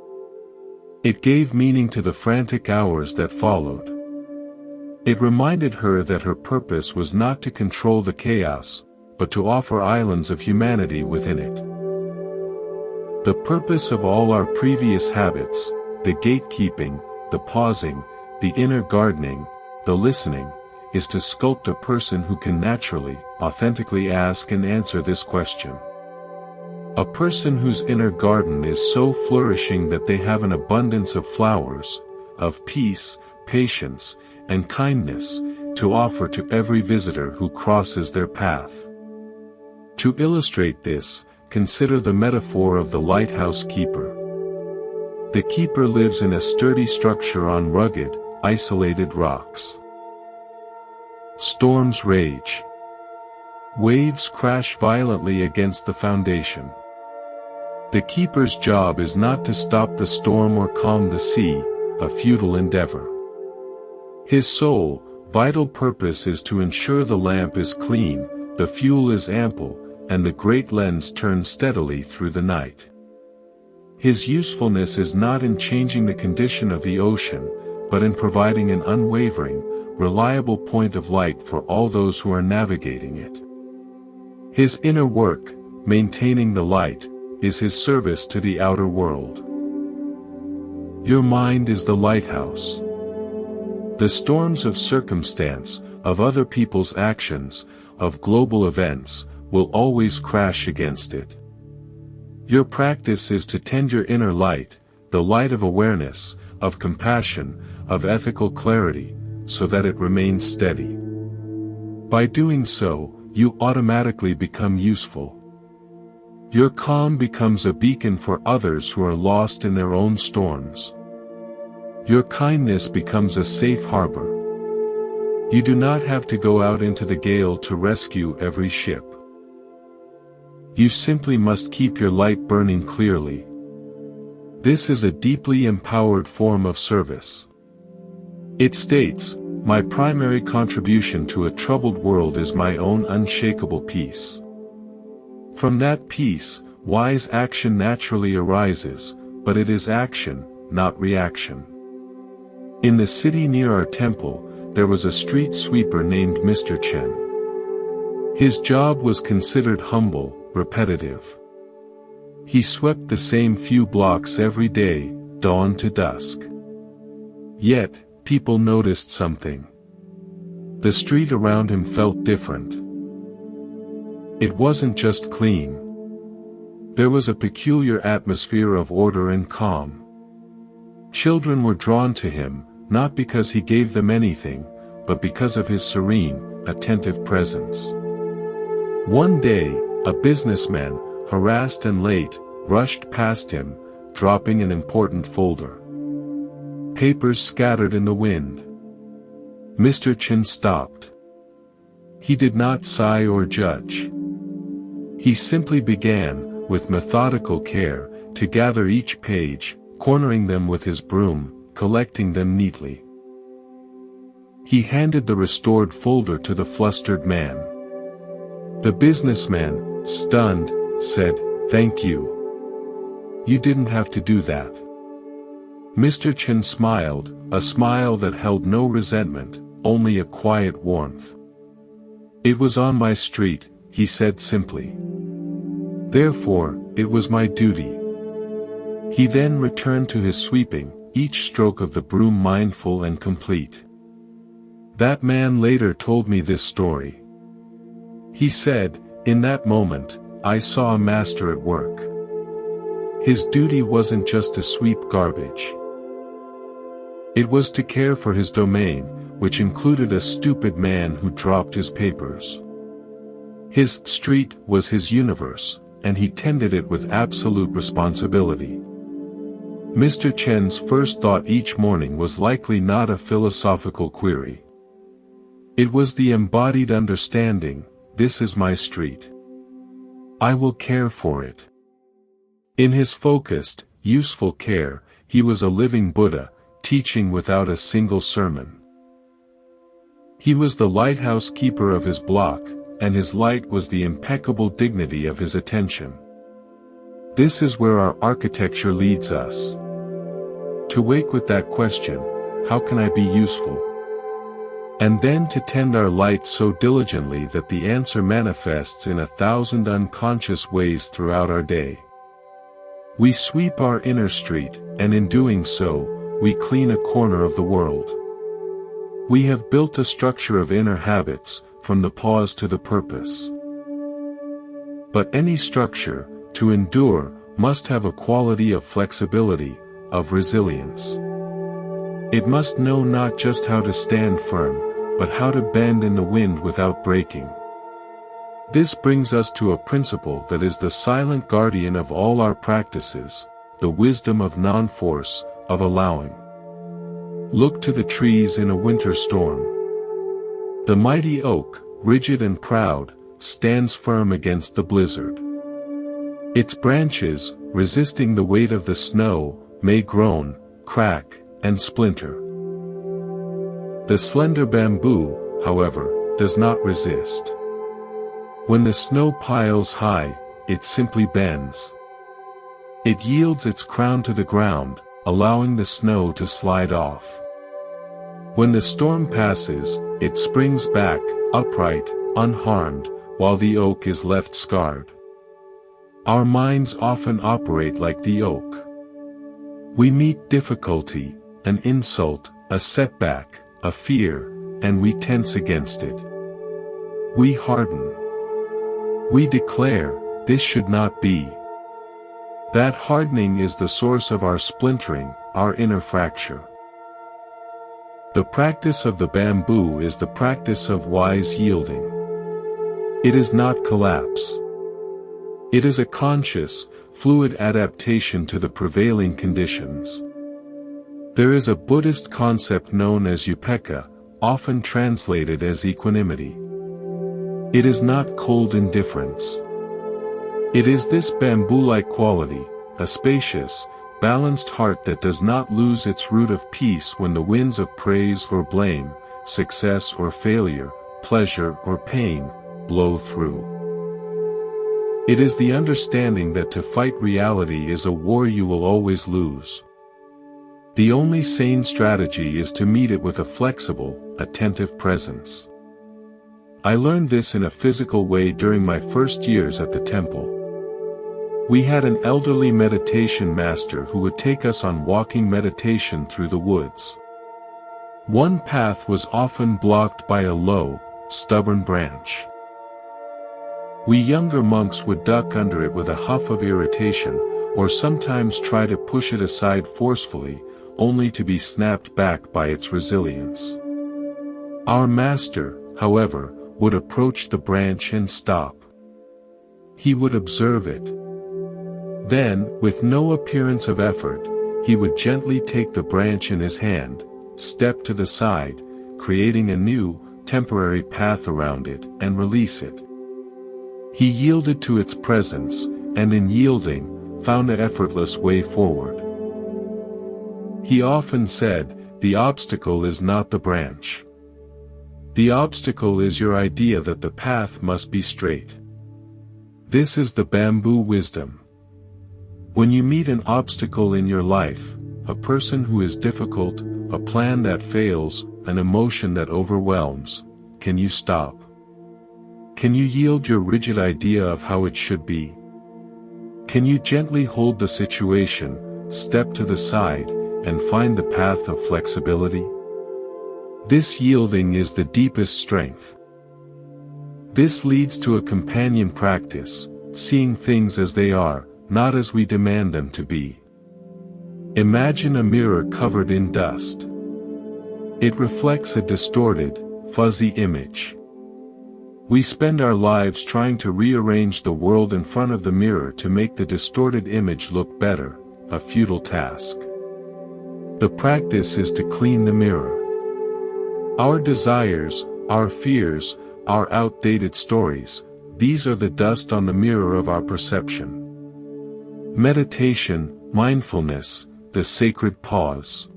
It gave meaning to the frantic hours that followed. It reminded her that her purpose was not to control the chaos, but to offer islands of humanity within it. The purpose of all our previous habits, the gatekeeping, the pausing, the inner gardening, the listening, is to sculpt a person who can naturally, authentically ask and answer this question. A person whose inner garden is so flourishing that they have an abundance of flowers, of peace, patience, and kindness, to offer to every visitor who crosses their path. To illustrate this, consider the metaphor of the lighthouse keeper. The keeper lives in a sturdy structure on rugged, isolated rocks. Storms rage. Waves crash violently against the foundation. The keeper's job is not to stop the storm or calm the sea, a futile endeavor. His sole, vital purpose is to ensure the lamp is clean, the fuel is ample, and the great lens turns steadily through the night. His usefulness is not in changing the condition of the ocean, but in providing an unwavering, reliable point of light for all those who are navigating it. His inner work, maintaining the light, is his service to the outer world. Your mind is the lighthouse. The storms of circumstance, of other people's actions, of global events, will always crash against it. Your practice is to tend your inner light, the light of awareness, of compassion, of ethical clarity, so that it remains steady. By doing so, you automatically become useful. Your calm becomes a beacon for others who are lost in their own storms. Your kindness becomes a safe harbor. You do not have to go out into the gale to rescue every ship. You simply must keep your light burning clearly. This is a deeply empowered form of service. It states, "My primary contribution to a troubled world is my own unshakable peace." From that peace, wise action naturally arises, but it is action, not reaction. In the city near our temple, there was a street sweeper named Mr. Chen. His job was considered humble, repetitive. He swept the same few blocks every day, dawn to dusk. Yet, people noticed something. The street around him felt different. It wasn't just clean. There was a peculiar atmosphere of order and calm. Children were drawn to him, not because he gave them anything, but because of his serene, attentive presence. One day, a businessman, harassed and late, rushed past him, dropping an important folder. Papers scattered in the wind. Mr. Chen stopped. He did not sigh or judge. He simply began, with methodical care, to gather each page, cornering them with his broom, collecting them neatly. He handed the restored folder to the flustered man. The businessman, stunned, said, "Thank you. You didn't have to do that." Mr. Chen smiled, a smile that held no resentment, only a quiet warmth. "It was on my street," he said simply. "Therefore, it was my duty." He then returned to his sweeping, each stroke of the broom mindful and complete. That man later told me this story. He said, "In that moment, I saw a master at work. His duty wasn't just to sweep garbage. It was to care for his domain, which included a stupid man who dropped his papers. His street was his universe, and he tended it with absolute responsibility." Mr. Chen's first thought each morning was likely not a philosophical query. It was the embodied understanding, "This is my street. I will care for it." In his focused, useful care, he was a living Buddha, teaching without a single sermon. He was the lighthouse keeper of his block, and his light was the impeccable dignity of his attention. This is where our architecture leads us. To wake with that question, how can I be useful? And then to tend our light so diligently that the answer manifests in 1,000 unconscious ways throughout our day. We sweep our inner street, and in doing so, we clean a corner of the world. We have built a structure of inner habits, from the pause to the purpose. But any structure, to endure, must have a quality of flexibility, of resilience. It must know not just how to stand firm, but how to bend in the wind without breaking. This brings us to a principle that is the silent guardian of all our practices, the wisdom of non-force, of allowing. Look to the trees in a winter storm. The mighty oak, rigid and proud, stands firm against the blizzard. Its branches, resisting the weight of the snow, may groan, crack, and splinter. The slender bamboo, however, does not resist. When the snow piles high, it simply bends. It yields its crown to the ground, allowing the snow to slide off. When the storm passes, it springs back, upright, unharmed, while the oak is left scarred. Our minds often operate like the oak. We meet difficulty, an insult, a setback, a fear, and we tense against it. We harden. We declare, "This should not be." That hardening is the source of our splintering, our inner fracture. The practice of the bamboo is the practice of wise yielding. It is not collapse. It is a conscious, fluid adaptation to the prevailing conditions. There is a Buddhist concept known as upekkha, often translated as equanimity. It is not cold indifference. It is this bamboo-like quality, a spacious, balanced heart that does not lose its root of peace when the winds of praise or blame, success or failure, pleasure or pain, blow through. It is the understanding that to fight reality is a war you will always lose. The only sane strategy is to meet it with a flexible, attentive presence. I learned this in a physical way during my first years at the temple. We had an elderly meditation master who would take us on walking meditation through the woods. One path was often blocked by a low, stubborn branch. We younger monks would duck under it with a huff of irritation, or sometimes try to push it aside forcefully, only to be snapped back by its resilience. Our master, however, would approach the branch and stop. He would observe it. Then, with no appearance of effort, he would gently take the branch in his hand, step to the side, creating a new, temporary path around it, and release it. He yielded to its presence, and in yielding, found an effortless way forward. He often said, "The obstacle is not the branch. The obstacle is your idea that the path must be straight." This is the bamboo wisdom. When you meet an obstacle in your life, a person who is difficult, a plan that fails, an emotion that overwhelms, can you stop? Can you yield your rigid idea of how it should be? Can you gently hold the situation, step to the side, and find the path of flexibility? This yielding is the deepest strength. This leads to a companion practice, seeing things as they are, not as we demand them to be. Imagine a mirror covered in dust. It reflects a distorted, fuzzy image. We spend our lives trying to rearrange the world in front of the mirror to make the distorted image look better, a futile task. The practice is to clean the mirror. Our desires, our fears, our outdated stories, these are the dust on the mirror of our perception. Meditation, mindfulness, the sacred pause.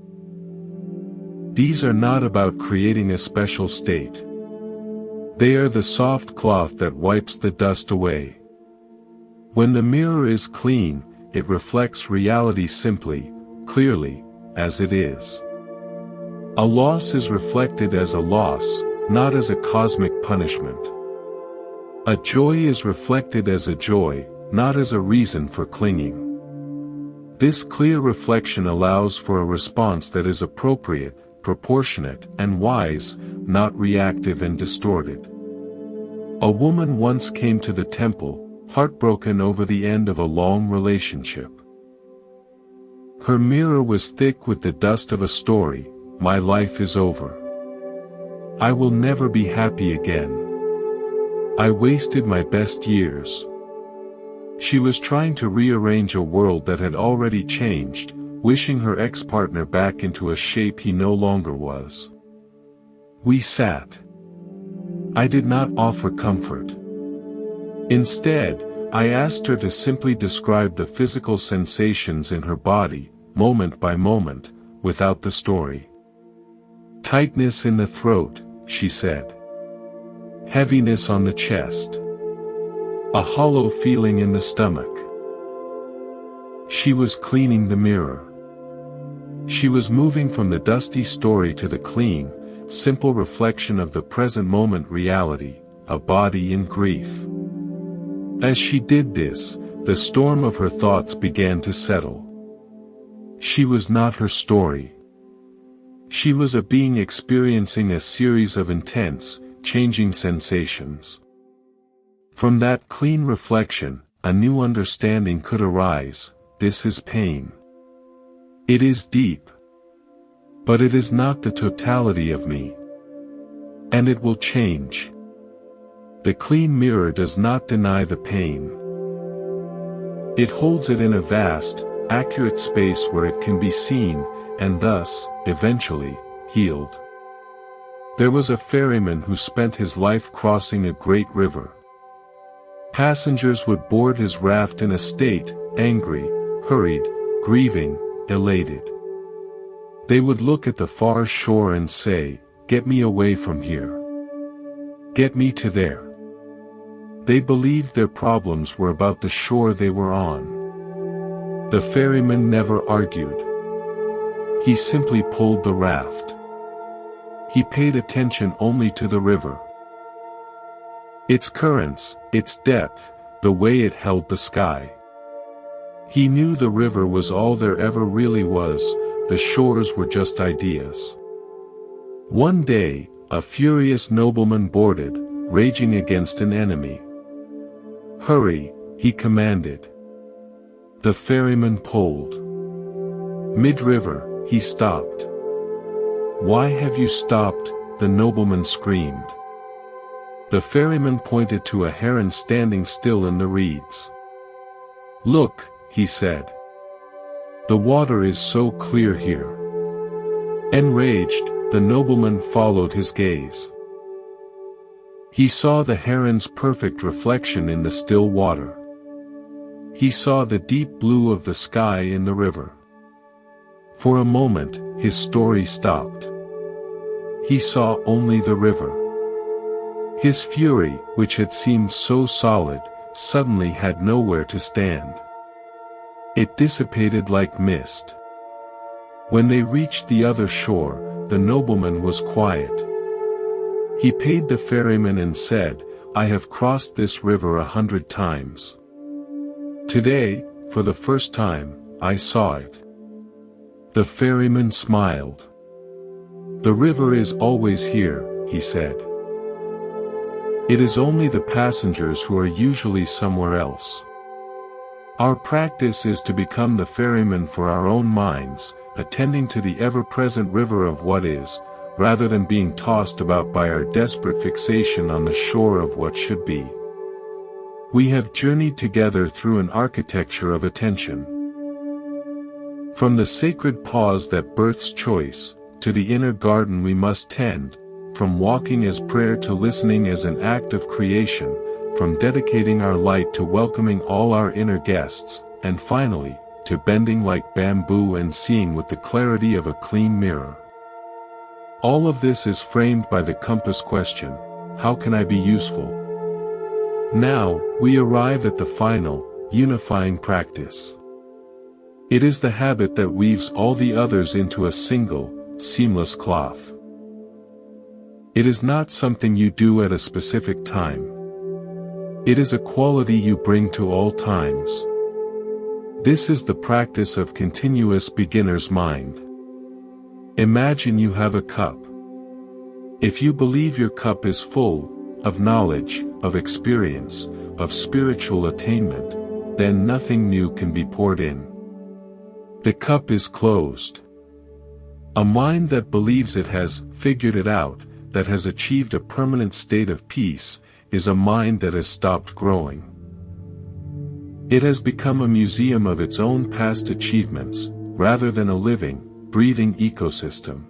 These are not about creating a special state. They are the soft cloth that wipes the dust away. When the mirror is clean, it reflects reality simply, clearly, as it is. A loss is reflected as a loss, not as a cosmic punishment. A joy is reflected as a joy, not as a reason for clinging. This clear reflection allows for a response that is appropriate, proportionate, and wise, not reactive and distorted. A woman once came to the temple, heartbroken over the end of a long relationship. Her mirror was thick with the dust of a story, "My life is over. I will never be happy again. I wasted my best years." She was trying to rearrange a world that had already changed, wishing her ex-partner back into a shape he no longer was. We sat. I did not offer comfort. Instead, I asked her to simply describe the physical sensations in her body, moment by moment, without the story. Tightness in the throat, she said. Heaviness on the chest. A hollow feeling in the stomach. She was cleaning the mirror. She was moving from the dusty story to the clean, simple reflection of the present moment reality, a body in grief. As she did this, the storm of her thoughts began to settle. She was not her story. She was a being experiencing a series of intense, changing sensations. From that clean reflection, a new understanding could arise: this is pain. It is deep. But it is not the totality of me. And it will change. The clean mirror does not deny the pain. It holds it in a vast, accurate space where it can be seen, and thus, eventually, healed. There was a ferryman who spent his life crossing a great river. Passengers would board his raft in a state, angry, hurried, grieving, elated. They would look at the far shore and say, "Get me away from here. Get me to there." They believed their problems were about the shore they were on. The ferryman never argued. He simply pulled the raft. He paid attention only to the river. Its currents, its depth, the way it held the sky. He knew the river was all there ever really was, the shores were just ideas. One day, a furious nobleman boarded, raging against an enemy. "Hurry," he commanded. The ferryman pulled. Mid-river, he stopped. "Why have you stopped?" the nobleman screamed. The ferryman pointed to a heron standing still in the reeds. "Look," he said. "The water is so clear here." Enraged, the nobleman followed his gaze. He saw the heron's perfect reflection in the still water. He saw the deep blue of the sky in the river. For a moment, his story stopped. He saw only the river. His fury, which had seemed so solid, suddenly had nowhere to stand. It dissipated like mist. When they reached the other shore, the nobleman was quiet. He paid the ferryman and said, "I have crossed this river 100 times. Today, for the first time, I saw it." The ferryman smiled. "The river is always here," he said. "It is only the passengers who are usually somewhere else." Our practice is to become the ferryman for our own minds, attending to the ever-present river of what is, rather than being tossed about by our desperate fixation on the shore of what should be. We have journeyed together through an architecture of attention. From the sacred pause that births choice, to the inner garden we must tend, from walking as prayer to listening as an act of creation, from dedicating our light to welcoming all our inner guests, and finally, to bending like bamboo and seeing with the clarity of a clean mirror. All of this is framed by the compass question: how can I be useful? Now, we arrive at the final, unifying practice. It is the habit that weaves all the others into a single, seamless cloth. It is not something you do at a specific time. It is a quality you bring to all times. This is the practice of continuous beginner's mind. Imagine you have a cup. If you believe your cup is full, of knowledge, of experience, of spiritual attainment, then nothing new can be poured in. The cup is closed. A mind that believes it has figured it out, that has achieved a permanent state of peace, is a mind that has stopped growing. It has become a museum of its own past achievements, rather than a living, breathing ecosystem.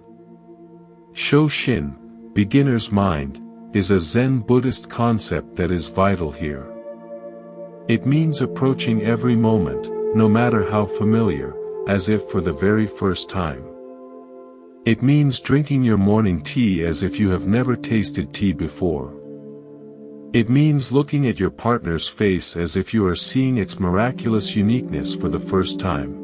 Shoshin, beginner's mind, is a Zen Buddhist concept that is vital here. It means approaching every moment, no matter how familiar, as if for the very first time. It means drinking your morning tea as if you have never tasted tea before. It means looking at your partner's face as if you are seeing its miraculous uniqueness for the first time.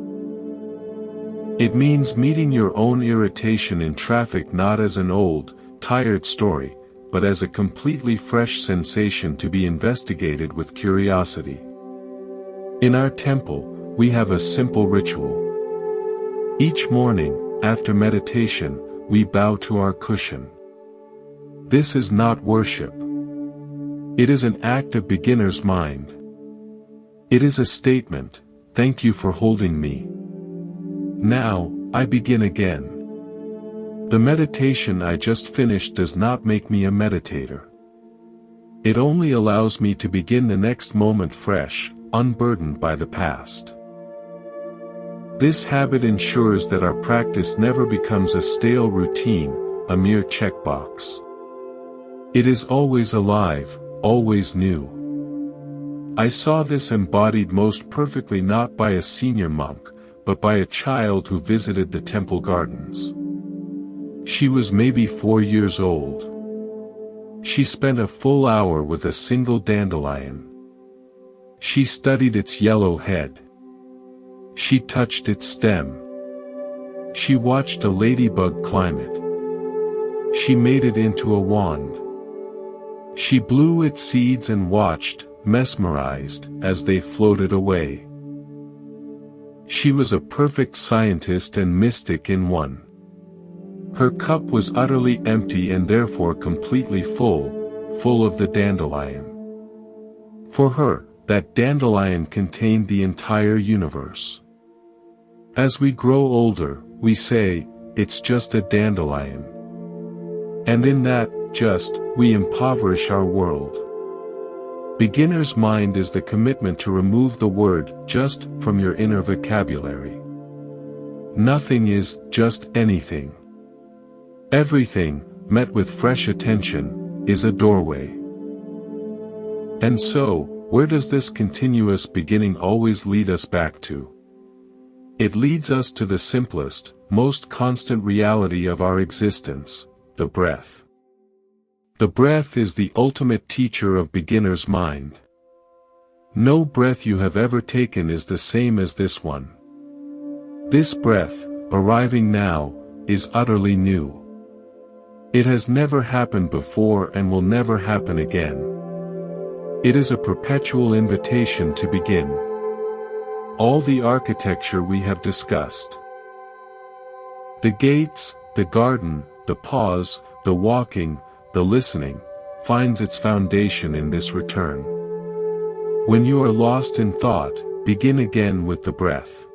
It means meeting your own irritation in traffic not as an old, tired story, but as a completely fresh sensation to be investigated with curiosity. In our temple, we have a simple ritual. Each morning, after meditation, we bow to our cushion. This is not worship. It is an act of beginner's mind. It is a statement, "Thank you for holding me. Now, I begin again." The meditation I just finished does not make me a meditator. It only allows me to begin the next moment fresh, unburdened by the past. This habit ensures that our practice never becomes a stale routine, a mere checkbox. It is always alive, always new. I saw this embodied most perfectly not by a senior monk, but by a child who visited the temple gardens. She was maybe 4 years old. She spent a full hour with a single dandelion. She studied its yellow head. She touched its stem. She watched a ladybug climb it. She made it into a wand. She blew its seeds and watched, mesmerized, as they floated away. She was a perfect scientist and mystic in one. Her cup was utterly empty and therefore completely full of the dandelion. For her, that dandelion contained the entire universe. As we grow older, we say, "It's just a dandelion." And in that, just, we impoverish our world. Beginner's mind is the commitment to remove the word "just" from your inner vocabulary. Nothing is just anything. Everything, met with fresh attention, is a doorway. And so, where does this continuous beginning always lead us back to? It leads us to the simplest, most constant reality of our existence, the breath. The breath is the ultimate teacher of beginner's mind. No breath you have ever taken is the same as this one. This breath, arriving now, is utterly new. It has never happened before and will never happen again. It is a perpetual invitation to begin. All the architecture we have discussed. The gates, the garden, the pause, the walking, the listening, finds its foundation in this return. When you are lost in thought, begin again with the breath.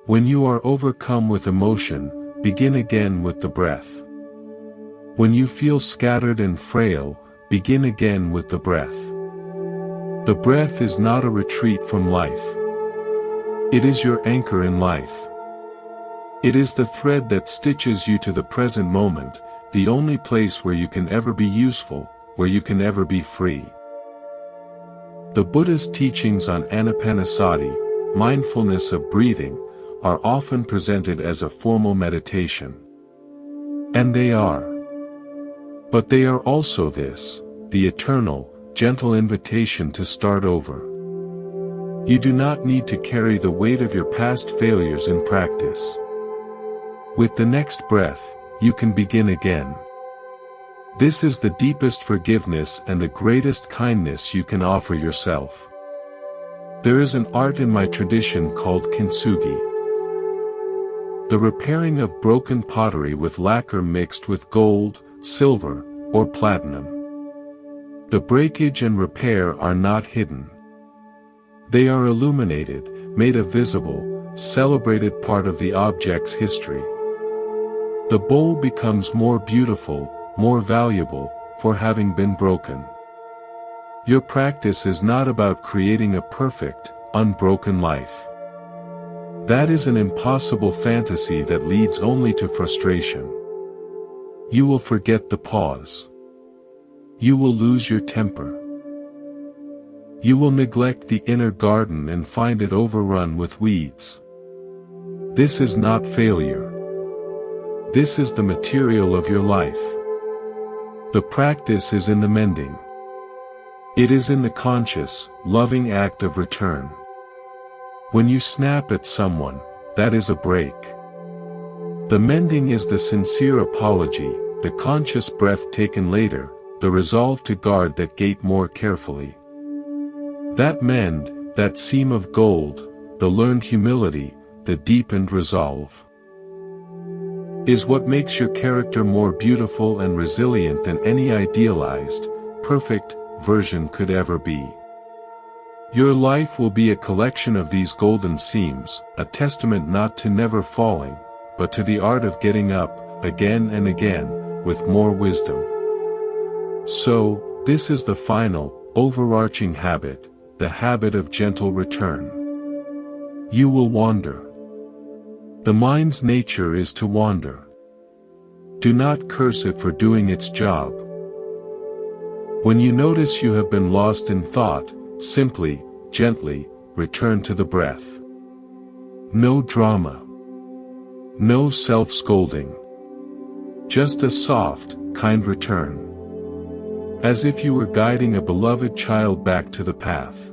When you are overcome with emotion, begin again with the breath. When you feel scattered and frail, begin again with the breath. The breath is not a retreat from life. It is your anchor in life. It is the thread that stitches you to the present moment, the only place where you can ever be useful, where you can ever be free. The Buddha's teachings on anapanasati, mindfulness of breathing, are often presented as a formal meditation. And they are. But they are also this, the eternal, gentle invitation to start over. You do not need to carry the weight of your past failures in practice. With the next breath, you can begin again. This is the deepest forgiveness and the greatest kindness you can offer yourself. There is an art in my tradition called kintsugi. The repairing of broken pottery with lacquer mixed with gold, silver, or platinum. The breakage and repair are not hidden. They are illuminated, made a visible, celebrated part of the object's history. The bowl becomes more beautiful, more valuable, for having been broken. Your practice is not about creating a perfect, unbroken life. That is an impossible fantasy that leads only to frustration. You will forget the pause. You will lose your temper. You will neglect the inner garden and find it overrun with weeds. This is not failure. This is the material of your life. The practice is in the mending. It is in the conscious, loving act of return. When you snap at someone, that is a break. The mending is the sincere apology, the conscious breath taken later, the resolve to guard that gate more carefully. That mend, that seam of gold, the learned humility, the deepened resolve, is what makes your character more beautiful and resilient than any idealized, perfect version could ever be. Your life will be a collection of these golden seams, a testament not to never falling, but to the art of getting up, again and again, with more wisdom. So, this is the final, overarching habit, the habit of gentle return. You will wander. The mind's nature is to wander. Do not curse it for doing its job. When you notice you have been lost in thought, simply, gently, return to the breath. No drama. No self-scolding. Just a soft, kind return. As if you were guiding a beloved child back to the path.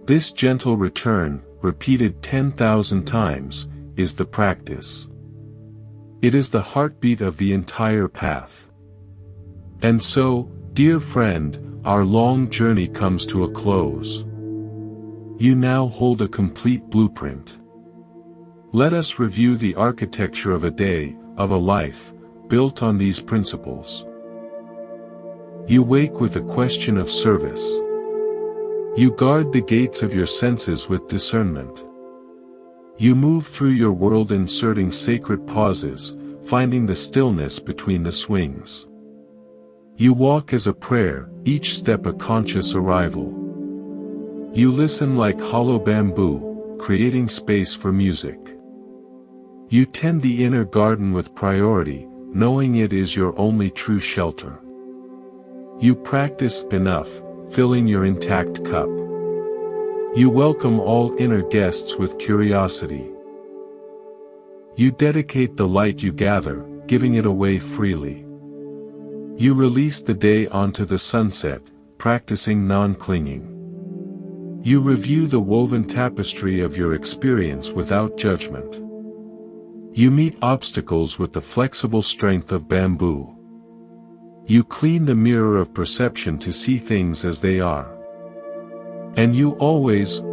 This gentle return, repeated 10,000 times, is the practice. It is the heartbeat of the entire path. And so, dear friend, our long journey comes to a close. You now hold a complete blueprint. Let us review the architecture of a day, of a life, built on these principles. You wake with a question of service. You guard the gates of your senses with discernment. You move through your world inserting sacred pauses, finding the stillness between the swings. You walk as a prayer, each step a conscious arrival. You listen like hollow bamboo, creating space for music. You tend the inner garden with priority, knowing it is your only true shelter. You practice enough, filling your intact cup. You welcome all inner guests with curiosity. You dedicate the light you gather, giving it away freely. You release the day onto the sunset, practicing non-clinging. You review the woven tapestry of your experience without judgment. You meet obstacles with the flexible strength of bamboo. You clean the mirror of perception to see things as they are. And you always,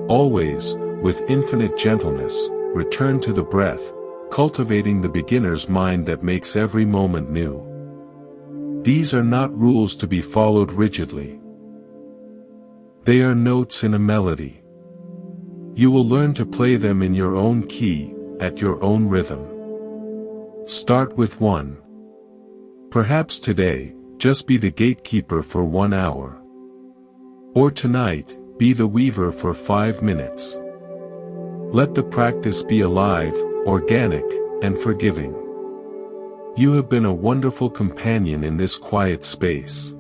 with infinite gentleness, return to the breath, cultivating the beginner's mind that makes every moment new. These are not rules to be followed rigidly. They are notes in a melody. You will learn to play them in your own key, at your own rhythm. Start with one. Perhaps today, just be the gatekeeper for 1 hour. Or tonight, be the weaver for 5 minutes. Let the practice be alive, organic, and forgiving. You have been a wonderful companion in this quiet space.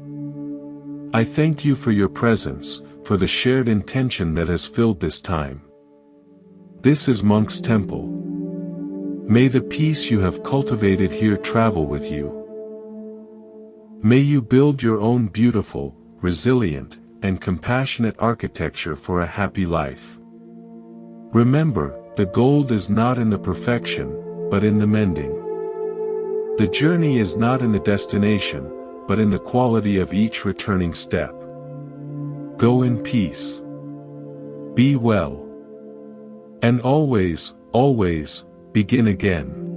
I thank you for your presence, for the shared intention that has filled this time. This is Monk's Temple. May the peace you have cultivated here travel with you. May you build your own beautiful, resilient, and compassionate architecture for a happy life. Remember, the gold is not in the perfection, but in the mending. The journey is not in the destination, but in the quality of each returning step. Go in peace. Be well. And always, begin again.